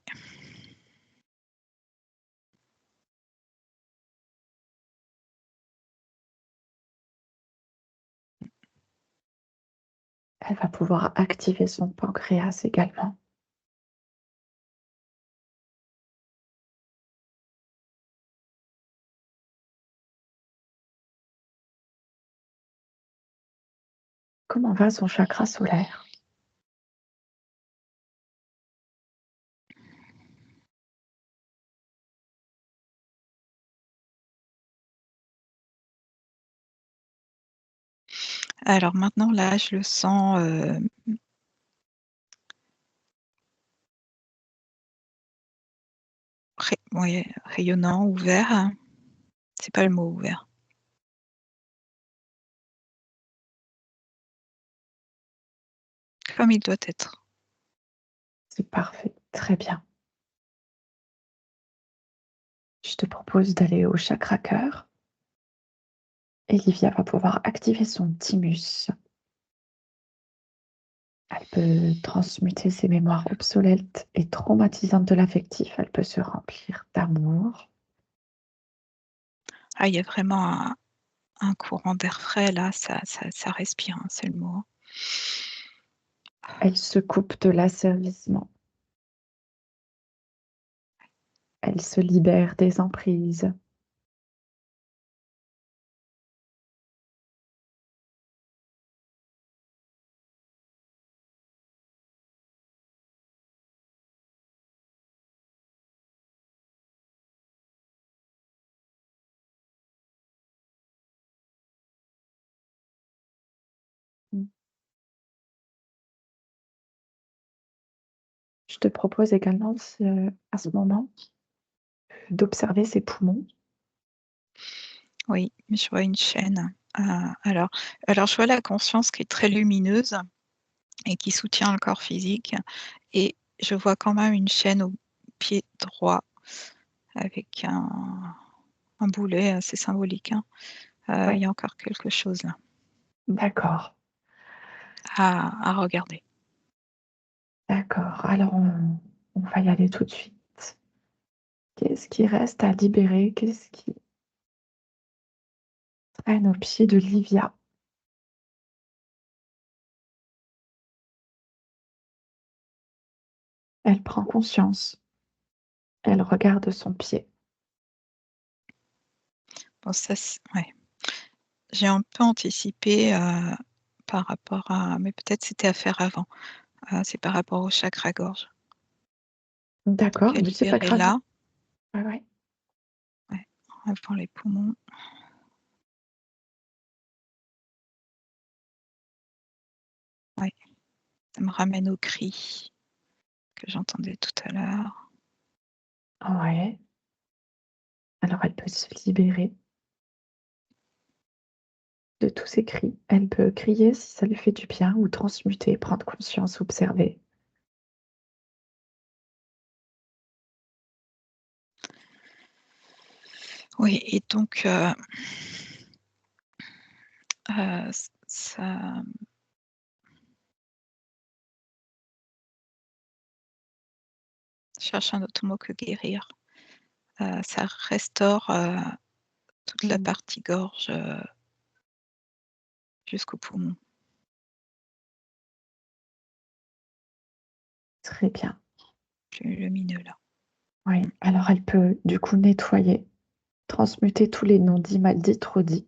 Elle va pouvoir activer son pancréas également. Comment va son chakra solaire? alors maintenant là, je le sens, rayonnant, ouvert. C'est pas le mot ouvert. Comme il doit être. C'est parfait, très bien. Je te propose d'aller au chakra cœur. Olivia va pouvoir activer son thymus. Elle peut transmuter ses mémoires obsolètes et traumatisantes de l'affectif. Elle peut se remplir d'amour. Ah, il y a vraiment un courant d'air frais là, ça respire, hein, c'est le mot, hein. Elle se coupe de l'asservissement. Elle se libère des emprises. Mmh. Je te propose également à ce moment d'observer ses poumons. Oui, je vois une chaîne. Alors je vois la conscience qui est très lumineuse et qui soutient le corps physique et je vois quand même une chaîne au pied droit avec un boulet assez symbolique, hein. Il Ouais, y a encore quelque chose là d'accord, à regarder. d'accord. Alors on va y aller tout de suite. Qu'est-ce qui reste à libérer? Qu'est-ce qui traîne au pied de Livia? Elle prend conscience. Elle regarde son pied. Bon ça c ouais, j'ai un peu anticipé, par rapport à mais peut-être c'était à faire avant. C'est par rapport au chakra-gorge. Donc D'accord, à mais c'est pas libérer grave. là, Ouais, ouais. ouais, avant les poumons, ouais, ça me ramène au cri que j'entendais tout à l'heure. Ouais. Alors elle peut se libérer de tous ces cris. Elle peut crier si ça lui fait du bien ou transmuter, prendre conscience, observer. Oui et donc ça je cherche un autre mot que guérir. Ça restaure, toute la Mmh. partie gorge, jusqu'aux poumons. Très bien. Plus lumineux là. Oui. Alors elle peut du coup nettoyer, transmuter tous les non-dits, mal dits, trop dits,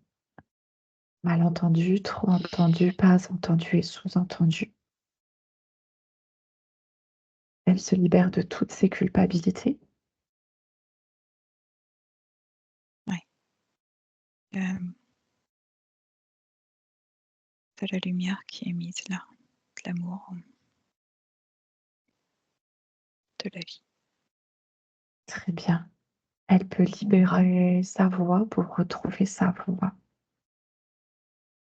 mal entendus, trop entendus, pas entendus et sous-entendus. Elle se libère de toutes ses culpabilités. Ouais. Hem, de la lumière qui est mise là, de l'amour, de la vie. Très bien. Elle peut libérer sa voix pour retrouver sa voix.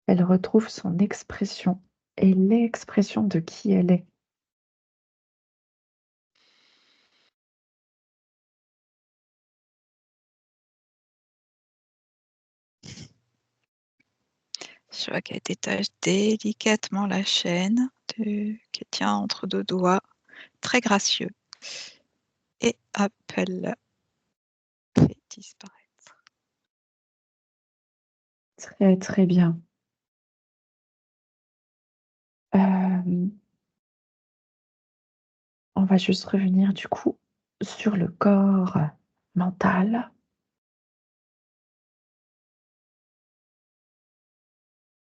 Elle retrouve son expression et l'expression de qui elle est. Je vois qu'elle détache délicatement la chaîne qu'elle tient entre 2 doigts, très gracieux et hop, elle la fait disparaître. Très, très bien. Hem, on va juste revenir du coup sur le corps mental.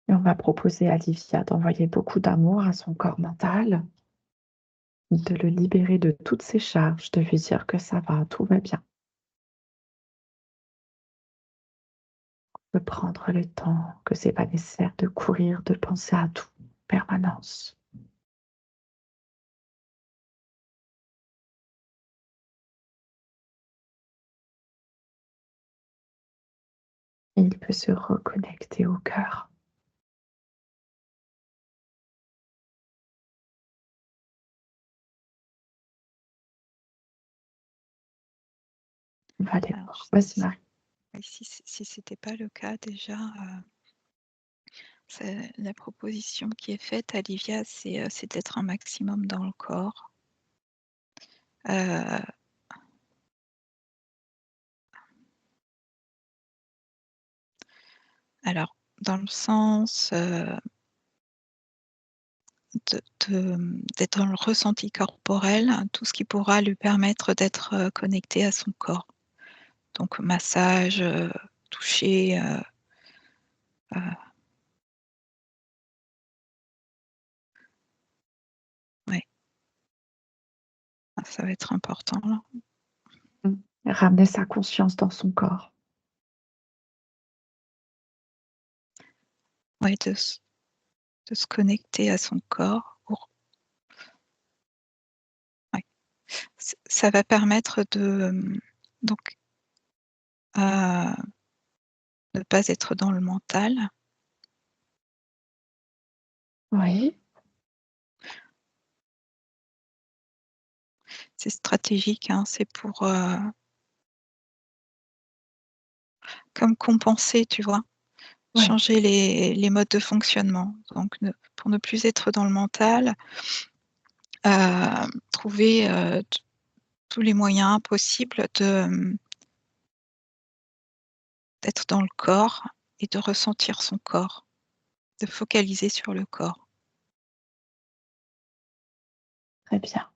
Et on va proposer à Livia d'envoyer beaucoup d'amour à son corps mental, de le libérer de toutes ses charges, de lui dire que ça va, tout va bien, de prendre le temps, que c'est pas nécessaire de courir, de penser à tout en permanence. Et il peut se reconnecter au cœur. On va aller Alors voir. Vas-y Marie. si c'était pas le cas déjà, c'est la proposition qui est faite à Livia, c'est d'être un maximum dans le corps. Heu, alors dans le sens, d'être dans le ressenti corporel, tout ce qui pourra lui permettre d'être, connecté à son corps. Donc massage, toucher, heu, ouais, ça va être important là. Mmh. Ramener sa conscience dans son corps. Ouais, de se connecter à son corps pour ouais, ça va permettre de, donc, ne pas être dans le mental. Oui, C'est stratégique, hein, c'est pour, comme compenser, tu vois? oui, Changer les modes de fonctionnement. Donc pour ne plus être dans le mental, trouver, tous les moyens possibles d'être dans le corps et de ressentir son corps, de focaliser sur le corps. très bien.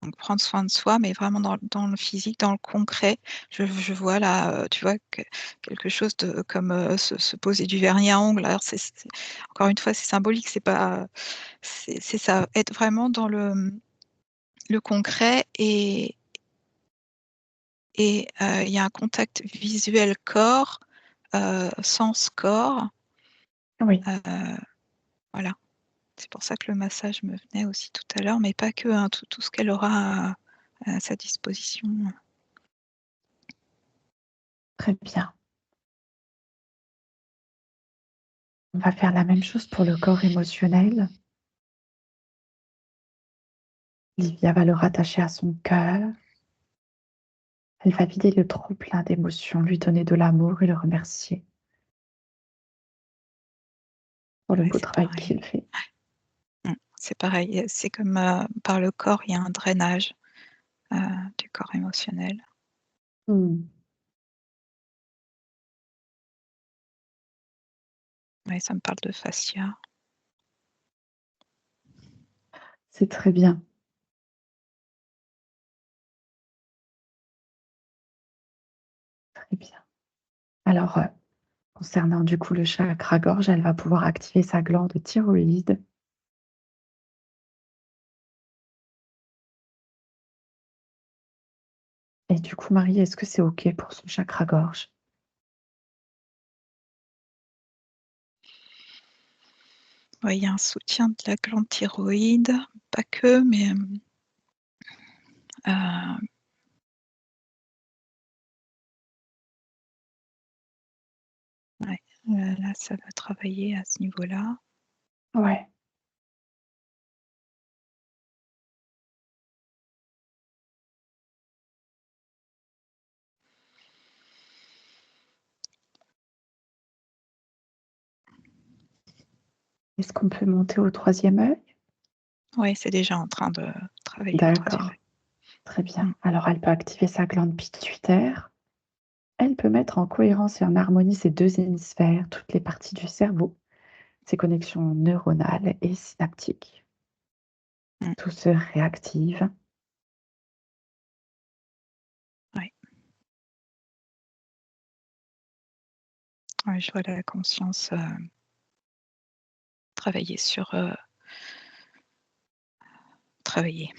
Donc prendre soin de soi, mais vraiment dans le physique, dans le concret. Je vois là, tu vois, quelque chose de comme, se poser du vernis à ongles. Alors c'est encore une fois, c'est symbolique, c'est pas c'est ça, être vraiment dans le concret et il y a un contact visuel corps, sens corps, Oui, voilà. C'est pour ça que le massage me venait aussi tout à l'heure, mais pas que, hein, tout ce qu'elle aura à sa disposition. très bien. On va faire la même chose pour le corps émotionnel. Livia va le rattacher à son cœur. Elle va vider le trop-plein d'émotions, lui donner de l'amour et le remercier pour le Ouais, beau c'est travail pareil. qu'il fait. C'est pareil, c'est comme, par le corps, il y a un drainage, heu, du corps émotionnel. Mmh. Ouais, ça me parle de fascia. C'est très bien, très bien. Alors, concernant du coup le chakra gorge, elle va pouvoir activer sa glande thyroïde Et du coup, Marie, est-ce que c'est OK pour son chakra-gorge? Ouais, il y a un soutien de la glande thyroïde, pas que, mais ouais, là, ça va travailler à ce niveau-là. Ouais. Est-ce qu'on peut monter au 3e œil? Ouais, c'est déjà en train de travailler au 3e D'accord, œil. très Mmh. bien. Alors elle peut activer sa glande pituitaire. Elle peut mettre en cohérence et en harmonie ces 2 hémisphères, toutes les parties du cerveau, ses connexions neuronales et synaptiques. Mmh. Tout se réactive. Ouais. Ouais, je vois la conscience, travailler sur, travailler,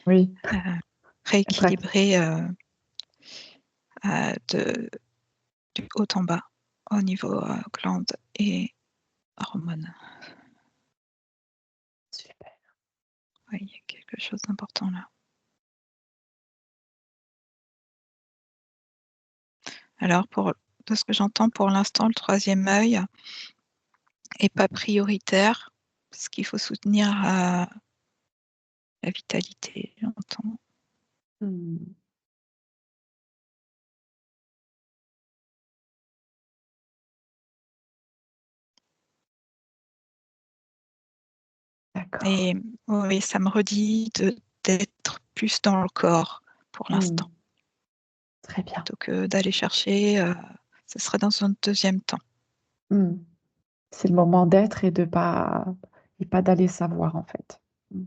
Oui, être active. rééquilibrer, de du haut en bas au niveau, glande et hormones. Super. Oui, il y a quelque chose d'important là. Alors de ce que j'entends pour l'instant, le 3e œil est pas prioritaire, parce qu'il faut soutenir, la vitalité, j'entends. Mmh. D'accord. Et oui, ça me redit d'être plus dans le corps pour Mmh. l'instant, Très bien. plutôt que d'aller chercher, ce serait dans un 2e temps. Mmh. C'est le moment d'être et pas d'aller savoir, en fait. Mmh.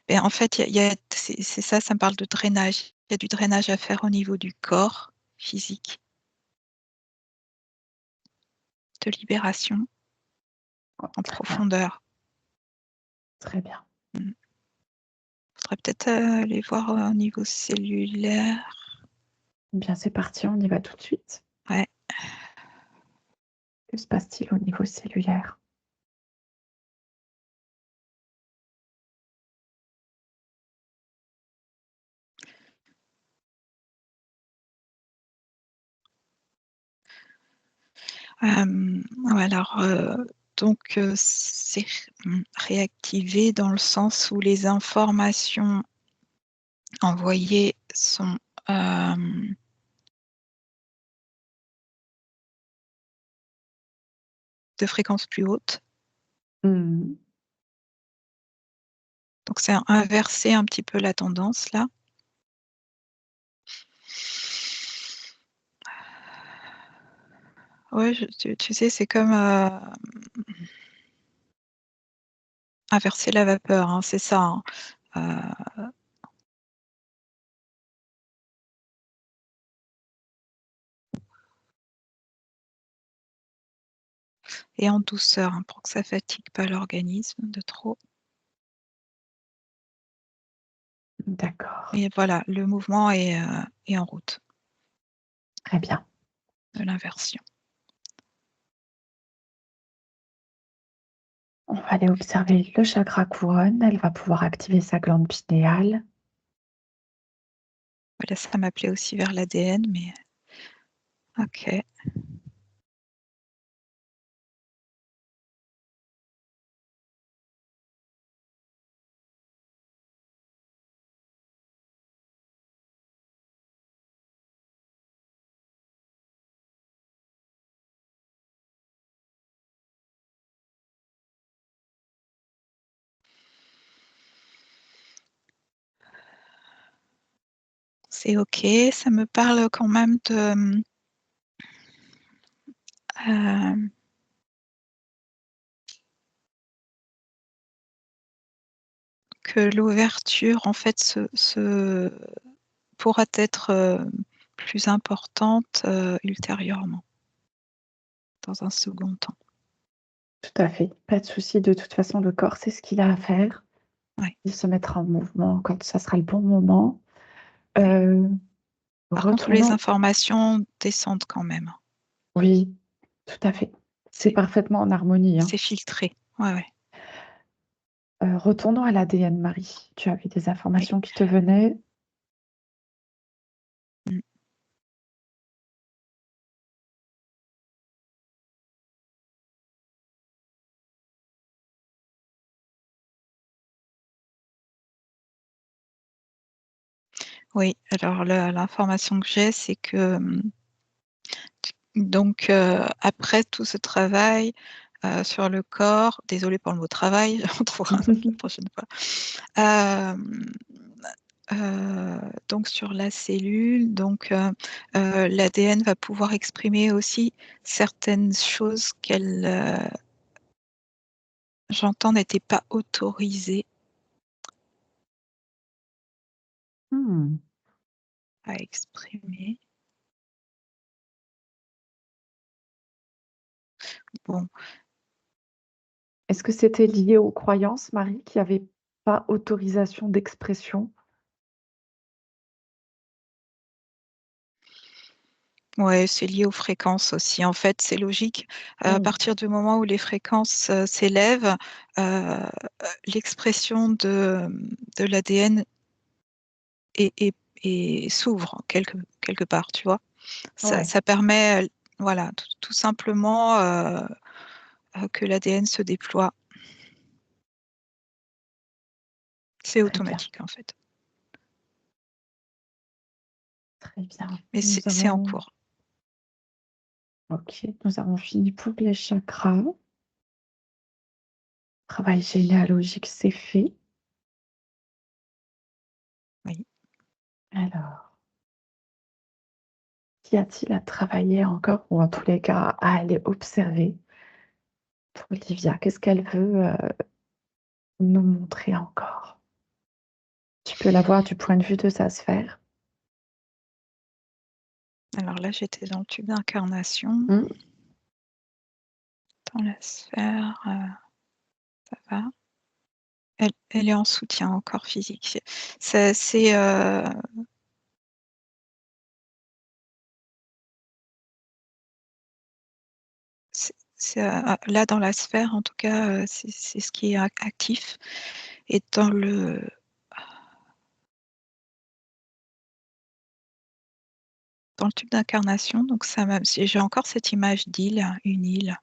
Et en fait, il y a c'est ça, ça me parle de drainage. Il y a du drainage à faire au niveau du corps physique, de libération Oh, en très bien, profondeur. très bien. Mmh. Faudrait peut-être, aller voir au niveau cellulaire. Eh bien, c'est parti, on y va tout de suite. Ouais. Que se passe-t-il au niveau cellulaire? Ouais, alors, donc, c'est réactivé dans le sens où les informations envoyées sont, hem, de fréquence plus haute. Mmh. Donc c'est inverser un petit peu la tendance là. Ouais, tu sais, c'est comme, inverser la vapeur, hein, c'est ça, hein. Et en douceur, hein, pour que ça fatigue pas l'organisme de trop. D'accord, Et voilà, le mouvement est en route très bien. de l'inversion. On va aller observer le chakra couronne. Elle va pouvoir activer sa glande pinéale. Voilà, ça m'appelait aussi vers l'ADN, mais OK. C'est OK, ça me parle quand même de, hem, que l'ouverture en fait pourra être, plus importante, ultérieurement, dans un second temps. Tout à fait, pas de souci. De toute façon, le corps, c'est ce qu'il a à faire. Ouais. Il se mettra en mouvement quand ça sera le bon moment. Par contre, les Retournons. informations descendent quand même. Oui, tout à fait. C'est C'est parfaitement en harmonie, hein. c'est filtré. Ouais, ouais. Retournons à l'ADN, Marie. Tu avais des Oui. informations qui te venaient. Mmh. Oui, alors l'information que j'ai, c'est que, donc après tout ce travail, sur le corps, désolée pour le mot travail, on trouvera un autre la prochaine fois. Hem, donc sur la cellule, donc l'ADN va pouvoir exprimer aussi certaines choses qu'elle, j'entends, n'étaient pas autorisées Mmh. à exprimer. Bon, Est-ce que c'était lié aux croyances, Marie, qui avaient pas autorisation d'expression? ouais, c'est lié aux fréquences aussi. En fait, c'est logique. À Mmh. partir du moment où les fréquences, s'élèvent, heu, l'expression de l'ADN et s'ouvre quelque part, tu vois? Ouais, Ça permet, voilà, tout simplement, que l'ADN se déploie. C'est très bien, automatique, en fait, très bien. mais c'est en cours. Nous avons fini pour les chakras. Travail généalogique, c'est fait. Oui. Alors, qu'y a-t-il à travailler encore ou en tous les cas à aller observer pour Olivia? Qu'est-ce qu'elle veut, nous montrer encore? Tu peux la voir du point de vue de sa sphère. Alors là, j'étais dans le tube d'incarnation, Mmh. dans la sphère, ça va. Elle est en soutien au corps physique. C'est, là, dans la sphère, en tout cas, c'est ce qui est actif et dans le tube d'incarnation, donc ça m'a j'ai encore cette image d'île, une île.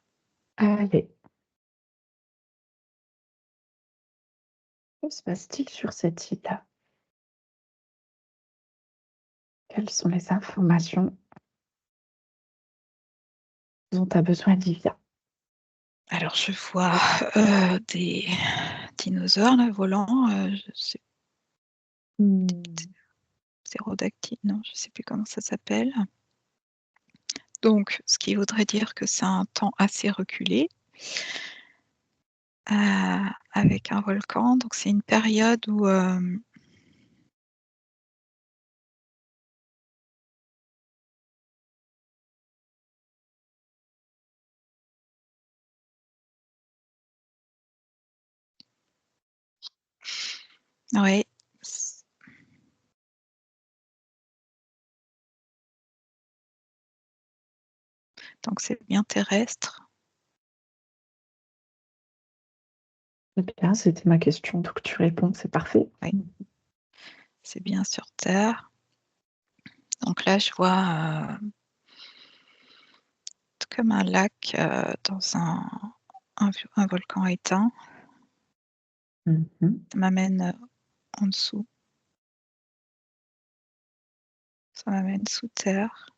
Allez, que se passe-t-il sur cette île-là? Quelles sont les informations dont a besoin Olivia? Alors je vois, des dinosaures là, volants, je sais Mmh. ptérodactyles, non, je sais plus comment ça s'appelle. Donc ce qui voudrait dire que c'est un temps assez reculé, avec un volcan, donc c'est une période où, ouais, c donc c'est bien terrestre. C'est bien, c'était ma question, donc tu réponds, c'est parfait. Oui, Mmh. c'est bien sur terre. Donc là, je vois, comme un lac, dans un volcan éteint. Mmh mh. Ça m'amène, en dessous, ça m'amène sous terre.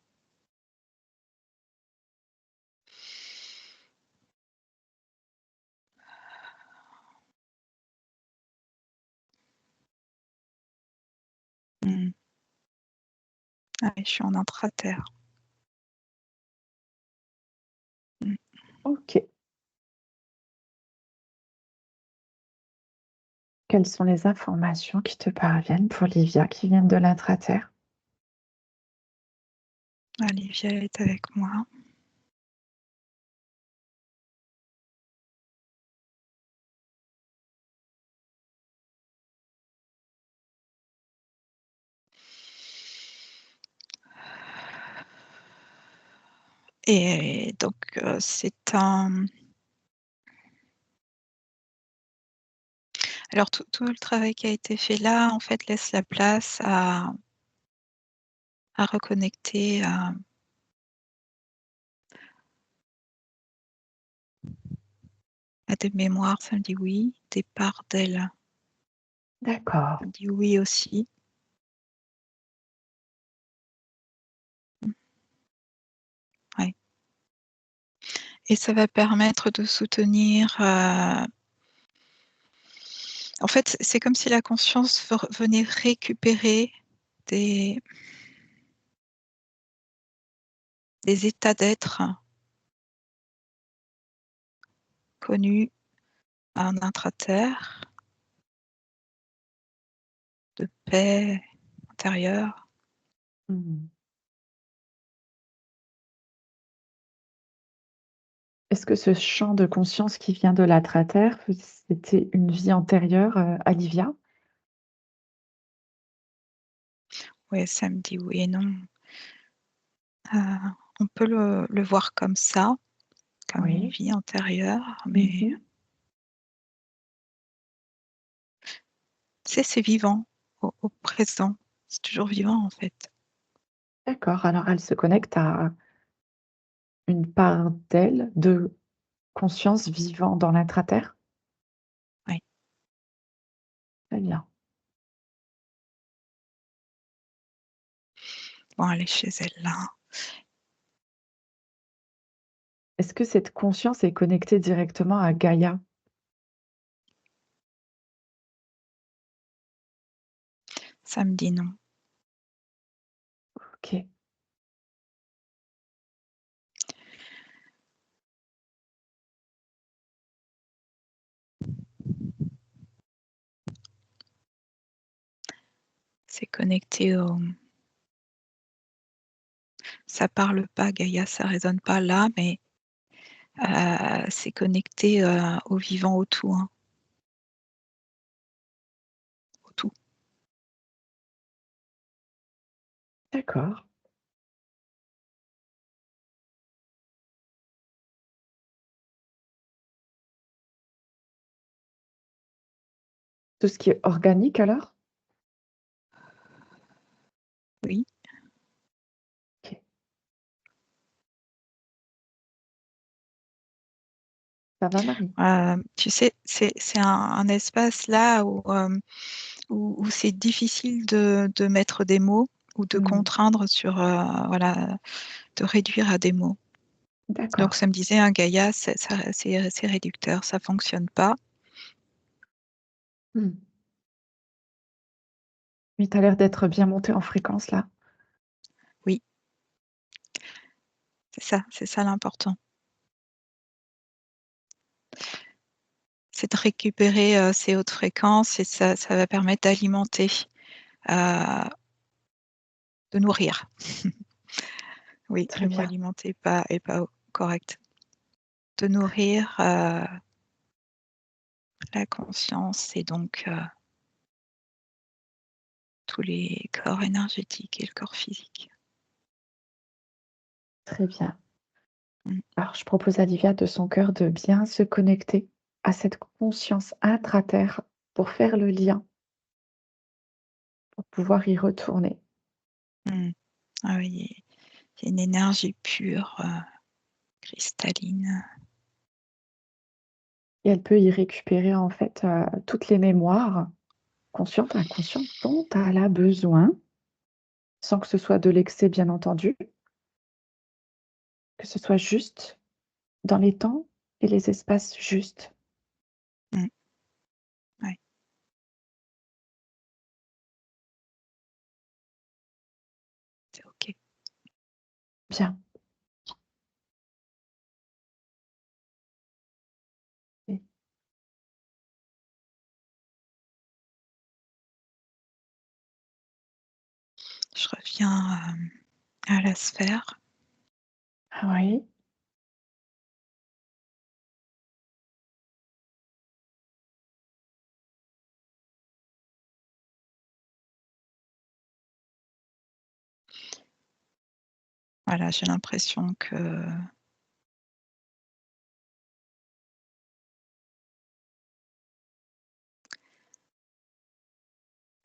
Mmh. Ah oui, je suis en intraterre. Mmh. OK. Quelles sont les informations qui te parviennent pour Olivia qui viennent de l'intraterre? Olivia est avec moi. Et donc c'est un alors tout le travail qui a été fait là, en fait, laisse la place à reconnecter à des mémoires, ça me dit oui, des parts d'elle, ça D'accord. me dit oui aussi. Mmh, ouais, et ça va permettre de soutenir, en fait, c'est comme si la conscience venait récupérer des des états d'être connus en intra-terre, de paix intérieure. Mmh. Est-ce que ce champ de conscience qui vient de la Terre, c'était une vie antérieure, à Livia? Ouais, ça me dit oui et non. Heu, on peut le voir comme ça, comme une Oui. vie antérieure, mais Mmh. tu sais, c'est vivant, au présent. C'est toujours vivant, en fait. D'accord, alors elle se connecte à une part d'elle, de conscience vivant dans l'intra-terre? Oui. Très bien. Bon, elle est chez elle, là. Est-ce que cette conscience est connectée directement à Gaïa? Ça me dit non. OK, C'est connecté au ça parle pas, Gaïa, ça résonne pas là, mais c'est connecté, au vivant, au tout, hein, au tout. d'accord. Tout ce qui est organique alors? Oui. OK. Ça va Marie? Tu sais, c'est un espace là où c'est difficile de mettre des mots ou de Mmh. contraindre sur, voilà, de réduire à des mots. Donc D'accord. ça me disait, hein, Gaïa, c'est réducteur, ça fonctionne pas. Mmh. Oui, tu as l'air d'être bien montée en fréquence là. Oui, c'est ça l'important. C'est de récupérer, ces hautes fréquences et ça va permettre d'alimenter, heu, de nourrir. Oui, Très le mot bien, alimenter est pas correct. De nourrir, la conscience et donc tous les corps énergétiques et le corps physique. très bien. Mmh, Alors je propose à Livia de son cœur de bien se connecter à cette conscience intra-terre pour faire le lien, pour pouvoir y retourner. mmh. Ah oui, il y a une énergie pure, cristalline. Et elle peut y récupérer en fait, toutes les mémoires, conscientes, inconscientes, dont elle a besoin, sans que ce soit de l'excès bien entendu, que ce soit juste, dans les temps et les espaces justes. Mmh, ouais, c'est OK. Bien. Et Je reviens, à la sphère. ah oui, Voilà, j'ai l'impression que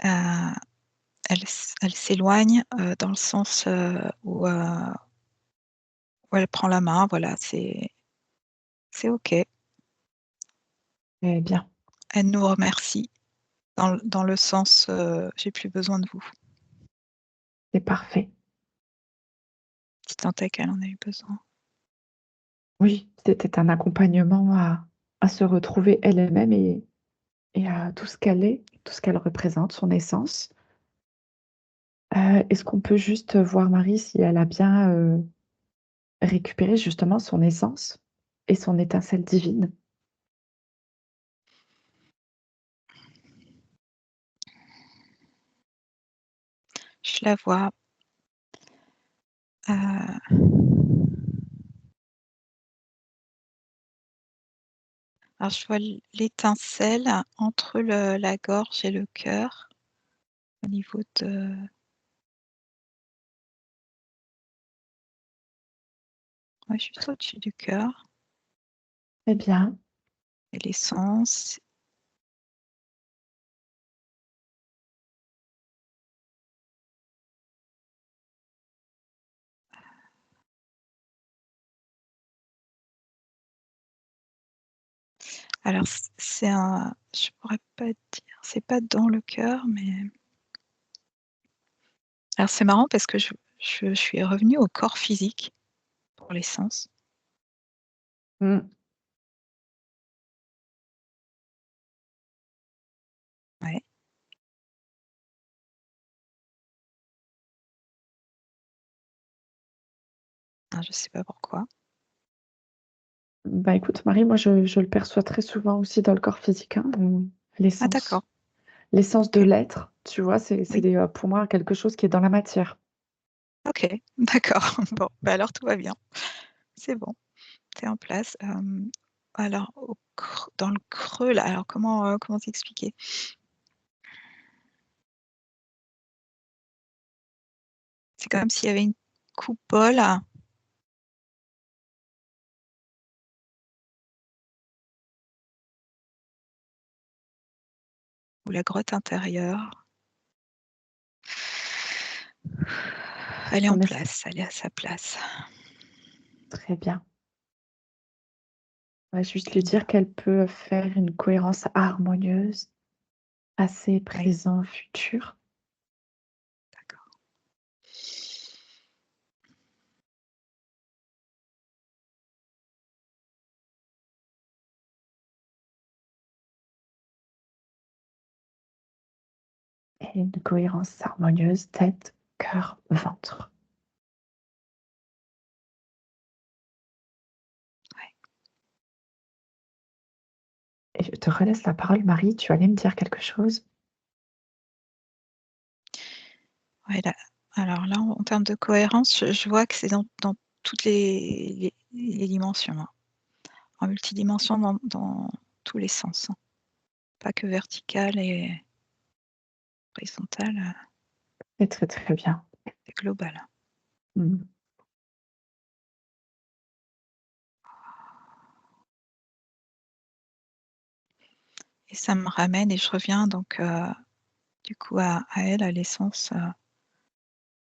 heu, elle s'éloigne, dans le sens, où elle prend la main, voilà, c'est OK. Eh bien, Elle nous remercie dans le sens, «J'ai plus besoin de vous», c'est parfait. si tant est qu'elle en a eu besoin. Oui, c'était un accompagnement à se retrouver elle-même et à tout ce qu'elle est, tout ce qu'elle représente, son essence. Est-ce qu'on peut juste voir Marie si elle a bien, récupéré justement son essence et son étincelle divine? Je la vois, heu, alors je vois l'étincelle entre la gorge et le cœur, au niveau de ouais, juste au-dessus du cœur Très bien, et l'essence. Alors c'est un je pourrais pas dire, c'est pas dans le cœur, mais alors c'est marrant parce que je suis revenue au corps physique pour l'essence. mmh, Ouais. Ah, je sais pas pourquoi. bah, écoute Marie, moi je le perçois très souvent aussi dans le corps physique, hein, Ah d'accord, l'essence de OK. l'être, tu vois? C'est Oui, des, pour moi quelque chose qui est dans la matière. OK, d'accord. Bon, bah, alors tout va bien. C'est bon, c'est en place. Alors dans le creux là, alors comment t'expliquer? C'est comme s'il y avait une coupole ou la grotte intérieure. Elle est en On est place, elle est à sa place. très bien. On va juste lui dire qu'elle peut faire une cohérence harmonieuse, passé, Oui, présent, futur. d'accord. Et une cohérence harmonieuse tête, cœur, ventre. Ouais. Et je te relaisse la parole Marie, tu allais me dire quelque chose? Ouais, là alors là, en termes de cohérence, je vois que c'est dans toutes les dimensions, hein. En multidimension dans tous les sens, hein. Pas que vertical et horizontal, C'est très, très bien. c'est global. Mmh. Et ça me ramène et je reviens donc, du coup à elle, à l'essence,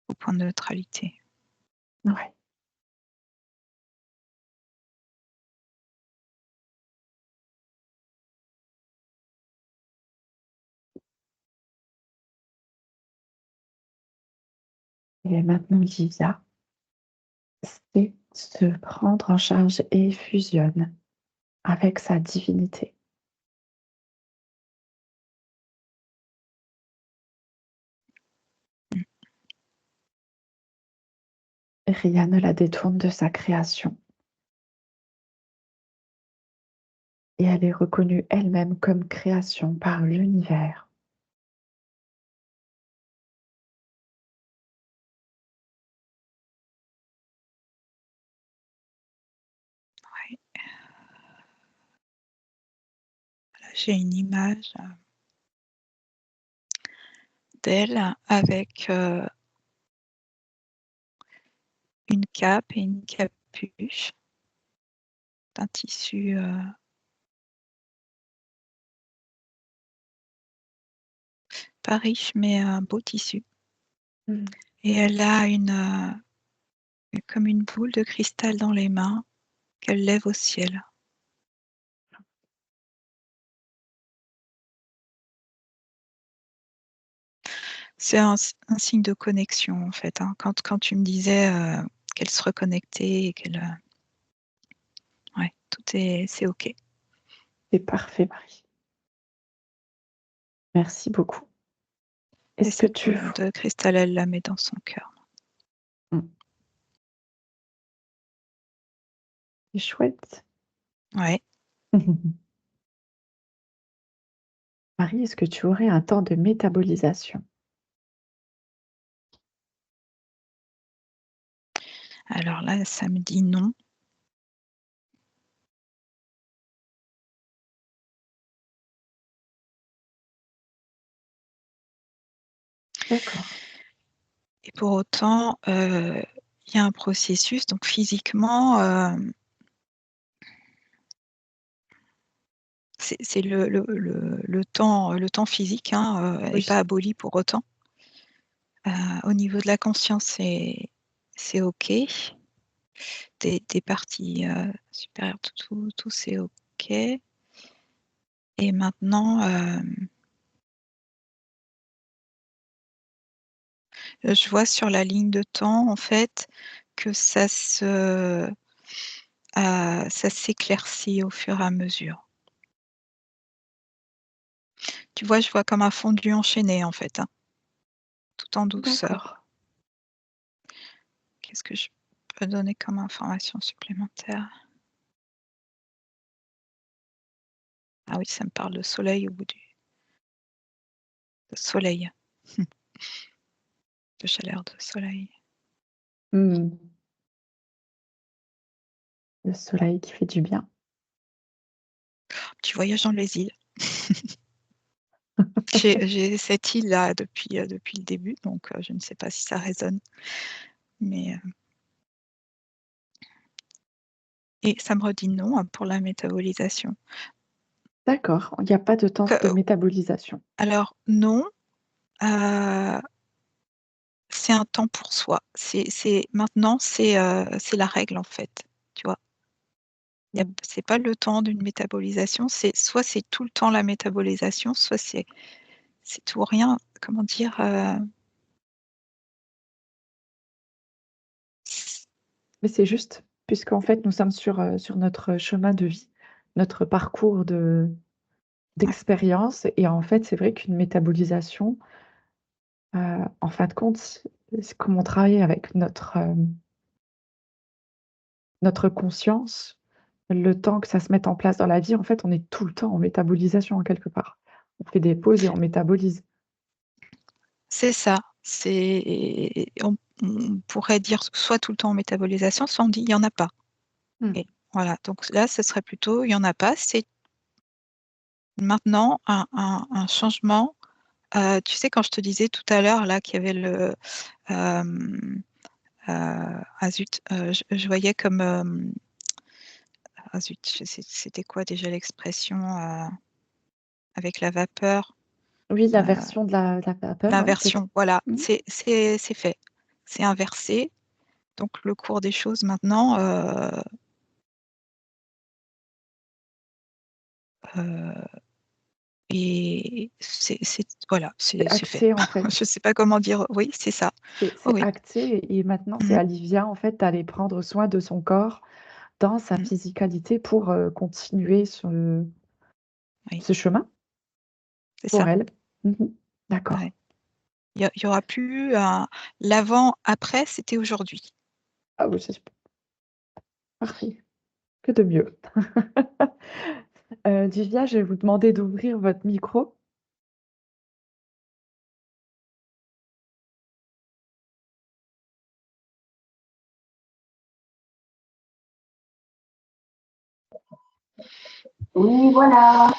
au point de neutralité. Ouais. Et maintenant Livia, c'est se prendre en charge et fusionne avec sa divinité. Mmh, Rien ne la détourne de sa création et elle est reconnue elle-même comme création par l'univers. ouais. Là, j'ai une image, d'elle avec, une cape et une capuche d'un tissu pas riche, mais un beau tissu. Mmh. Et elle a comme une boule de cristal dans les mains qu'elle lève au ciel. C'est un signe de connexion, en fait, hein. Quand tu me disais qu'elle se reconnectait et qu'elle. Ouais, c'est OK. C'est parfait, Marie. Merci beaucoup. Et Est-ce que cette tu boule de cristal, elle la met dans son cœur. Mmh. C'est chouette. Ouais. Marie, est-ce que tu aurais un temps de métabolisation? Alors là, ça me dit non. D'accord. Et pour autant, il y a un processus, donc physiquement, c'est le temps physique, hein, est Oui. pas aboli pour autant. Au niveau de la conscience, c'est OK. Des parties supérieures, tout c'est OK. Et maintenant, je vois sur la ligne de temps, en fait, que ça s'éclaircit au fur et à mesure. Tu vois, je vois comme un fondu enchaîné, en fait, hein, tout en douceur. D'accord. Qu'est-ce que je peux donner comme information supplémentaire? Ah oui, ça me parle de soleil au bout du de soleil, de chaleur, de soleil. Mmh. Le soleil qui fait du bien. Petit voyage dans les îles. J'ai cette île-là depuis le début, donc je ne sais pas si ça résonne, mais et ça me redit non, hein, pour la métabolisation. D'accord, il y a pas de temps Donc de métabolisation. alors non, heu, c'est un temps pour soi. C'est maintenant, c'est la règle, en fait, tu vois? Y a Mmh. C'est pas le temps d'une métabolisation, c'est soit c'est tout le temps la métabolisation, soit c'est tout ou rien. Comment dire? Mais c'est juste, puisqu'en fait, nous sommes sur notre chemin de vie, notre parcours Ouais, d'expérience et en fait, c'est vrai qu'une métabolisation, en fin de compte, c'est comme on travaille avec notre conscience, le temps que ça se mette en place dans la vie, en fait, on est tout le temps en métabolisation, en quelque part. On fait des pauses et on métabolise. c'est ça. On pourrait dire soit tout le temps en métabolisation, soit on dit: «Il y en a pas». Mmh. Et voilà, donc là, ce serait plutôt: «Il y en a pas», c'est maintenant un changement. Tu sais, quand je te disais tout à l'heure là qu'il y avait hem, ah zut, je voyais comme, ah zut, c'était quoi déjà l'expression, avec la vapeur? Oui, la Heu, version de la vapeur, ouais, c'est ça. L'inversion, voilà, Mmh. c'est fait. C'est inversé, donc le cours des choses maintenant, heu et c'est voilà, C'est c'est fait. acté, en fait. Je sais pas comment dire, oui, c'est ça. C'est Oui, oui. acté et maintenant, c'est Mmh, à Livia, en fait, d'aller prendre soin de son corps dans sa mmh, physicalité pour, continuer oui, ce chemin c'est pour ça, elle. Mmh. ouais. D'accord. Il y aura plus un l'avant, après, c'était aujourd'hui. Ah oui, c'est parfait. Que de mieux. Livia, je vais vous demander d'ouvrir votre micro. Oui, voilà.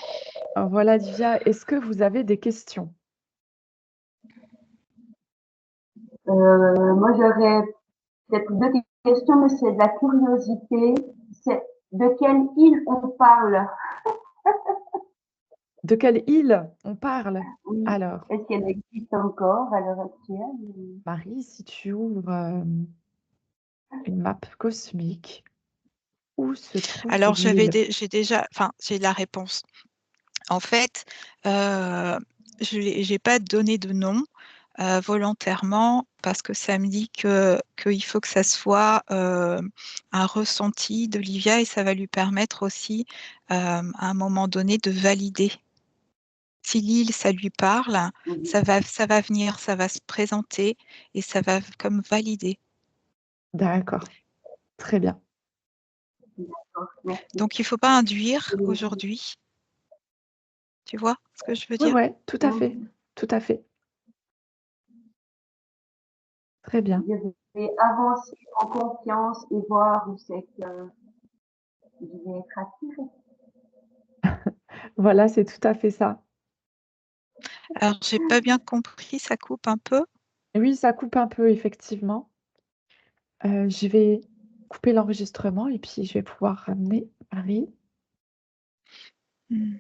Voilà, Livia, est-ce que vous avez des questions? Moi, j'aurais peut-être deux question, mais c'est de la curiosité. C'est de quelle île on parle? De quelle île on parle? Oui. Alors, Est-ce qu'elle existe encore à l'heure actuelle? Marie, si tu ouvres, une map cosmique, où se trouve Alors l'île? j'ai déjà enfin, j'ai la réponse. En fait, j'ai pas donné de nom, volontairement parce que ça me dit qu'il faut que ça soit, un ressenti d'Olivia et ça va lui permettre aussi, à un moment donné de valider. Si l'île, ça lui parle, Oui. ça va venir, ça va se présenter et ça va comme valider. D'accord, très bien. D'accord, merci. Donc il faut pas induire aujourd'hui. Tu vois ce que je veux Ouais, dire? ouais, tout à fait, tout à fait. Très bien. Je vais avancer en confiance et voir où c'est que je vais être attirée. Voilà, c'est tout à fait ça. Alors j'ai pas bien compris, ça coupe un peu? Et oui, ça coupe un peu effectivement. Je vais couper l'enregistrement et puis je vais pouvoir ramener Marie. Mmh.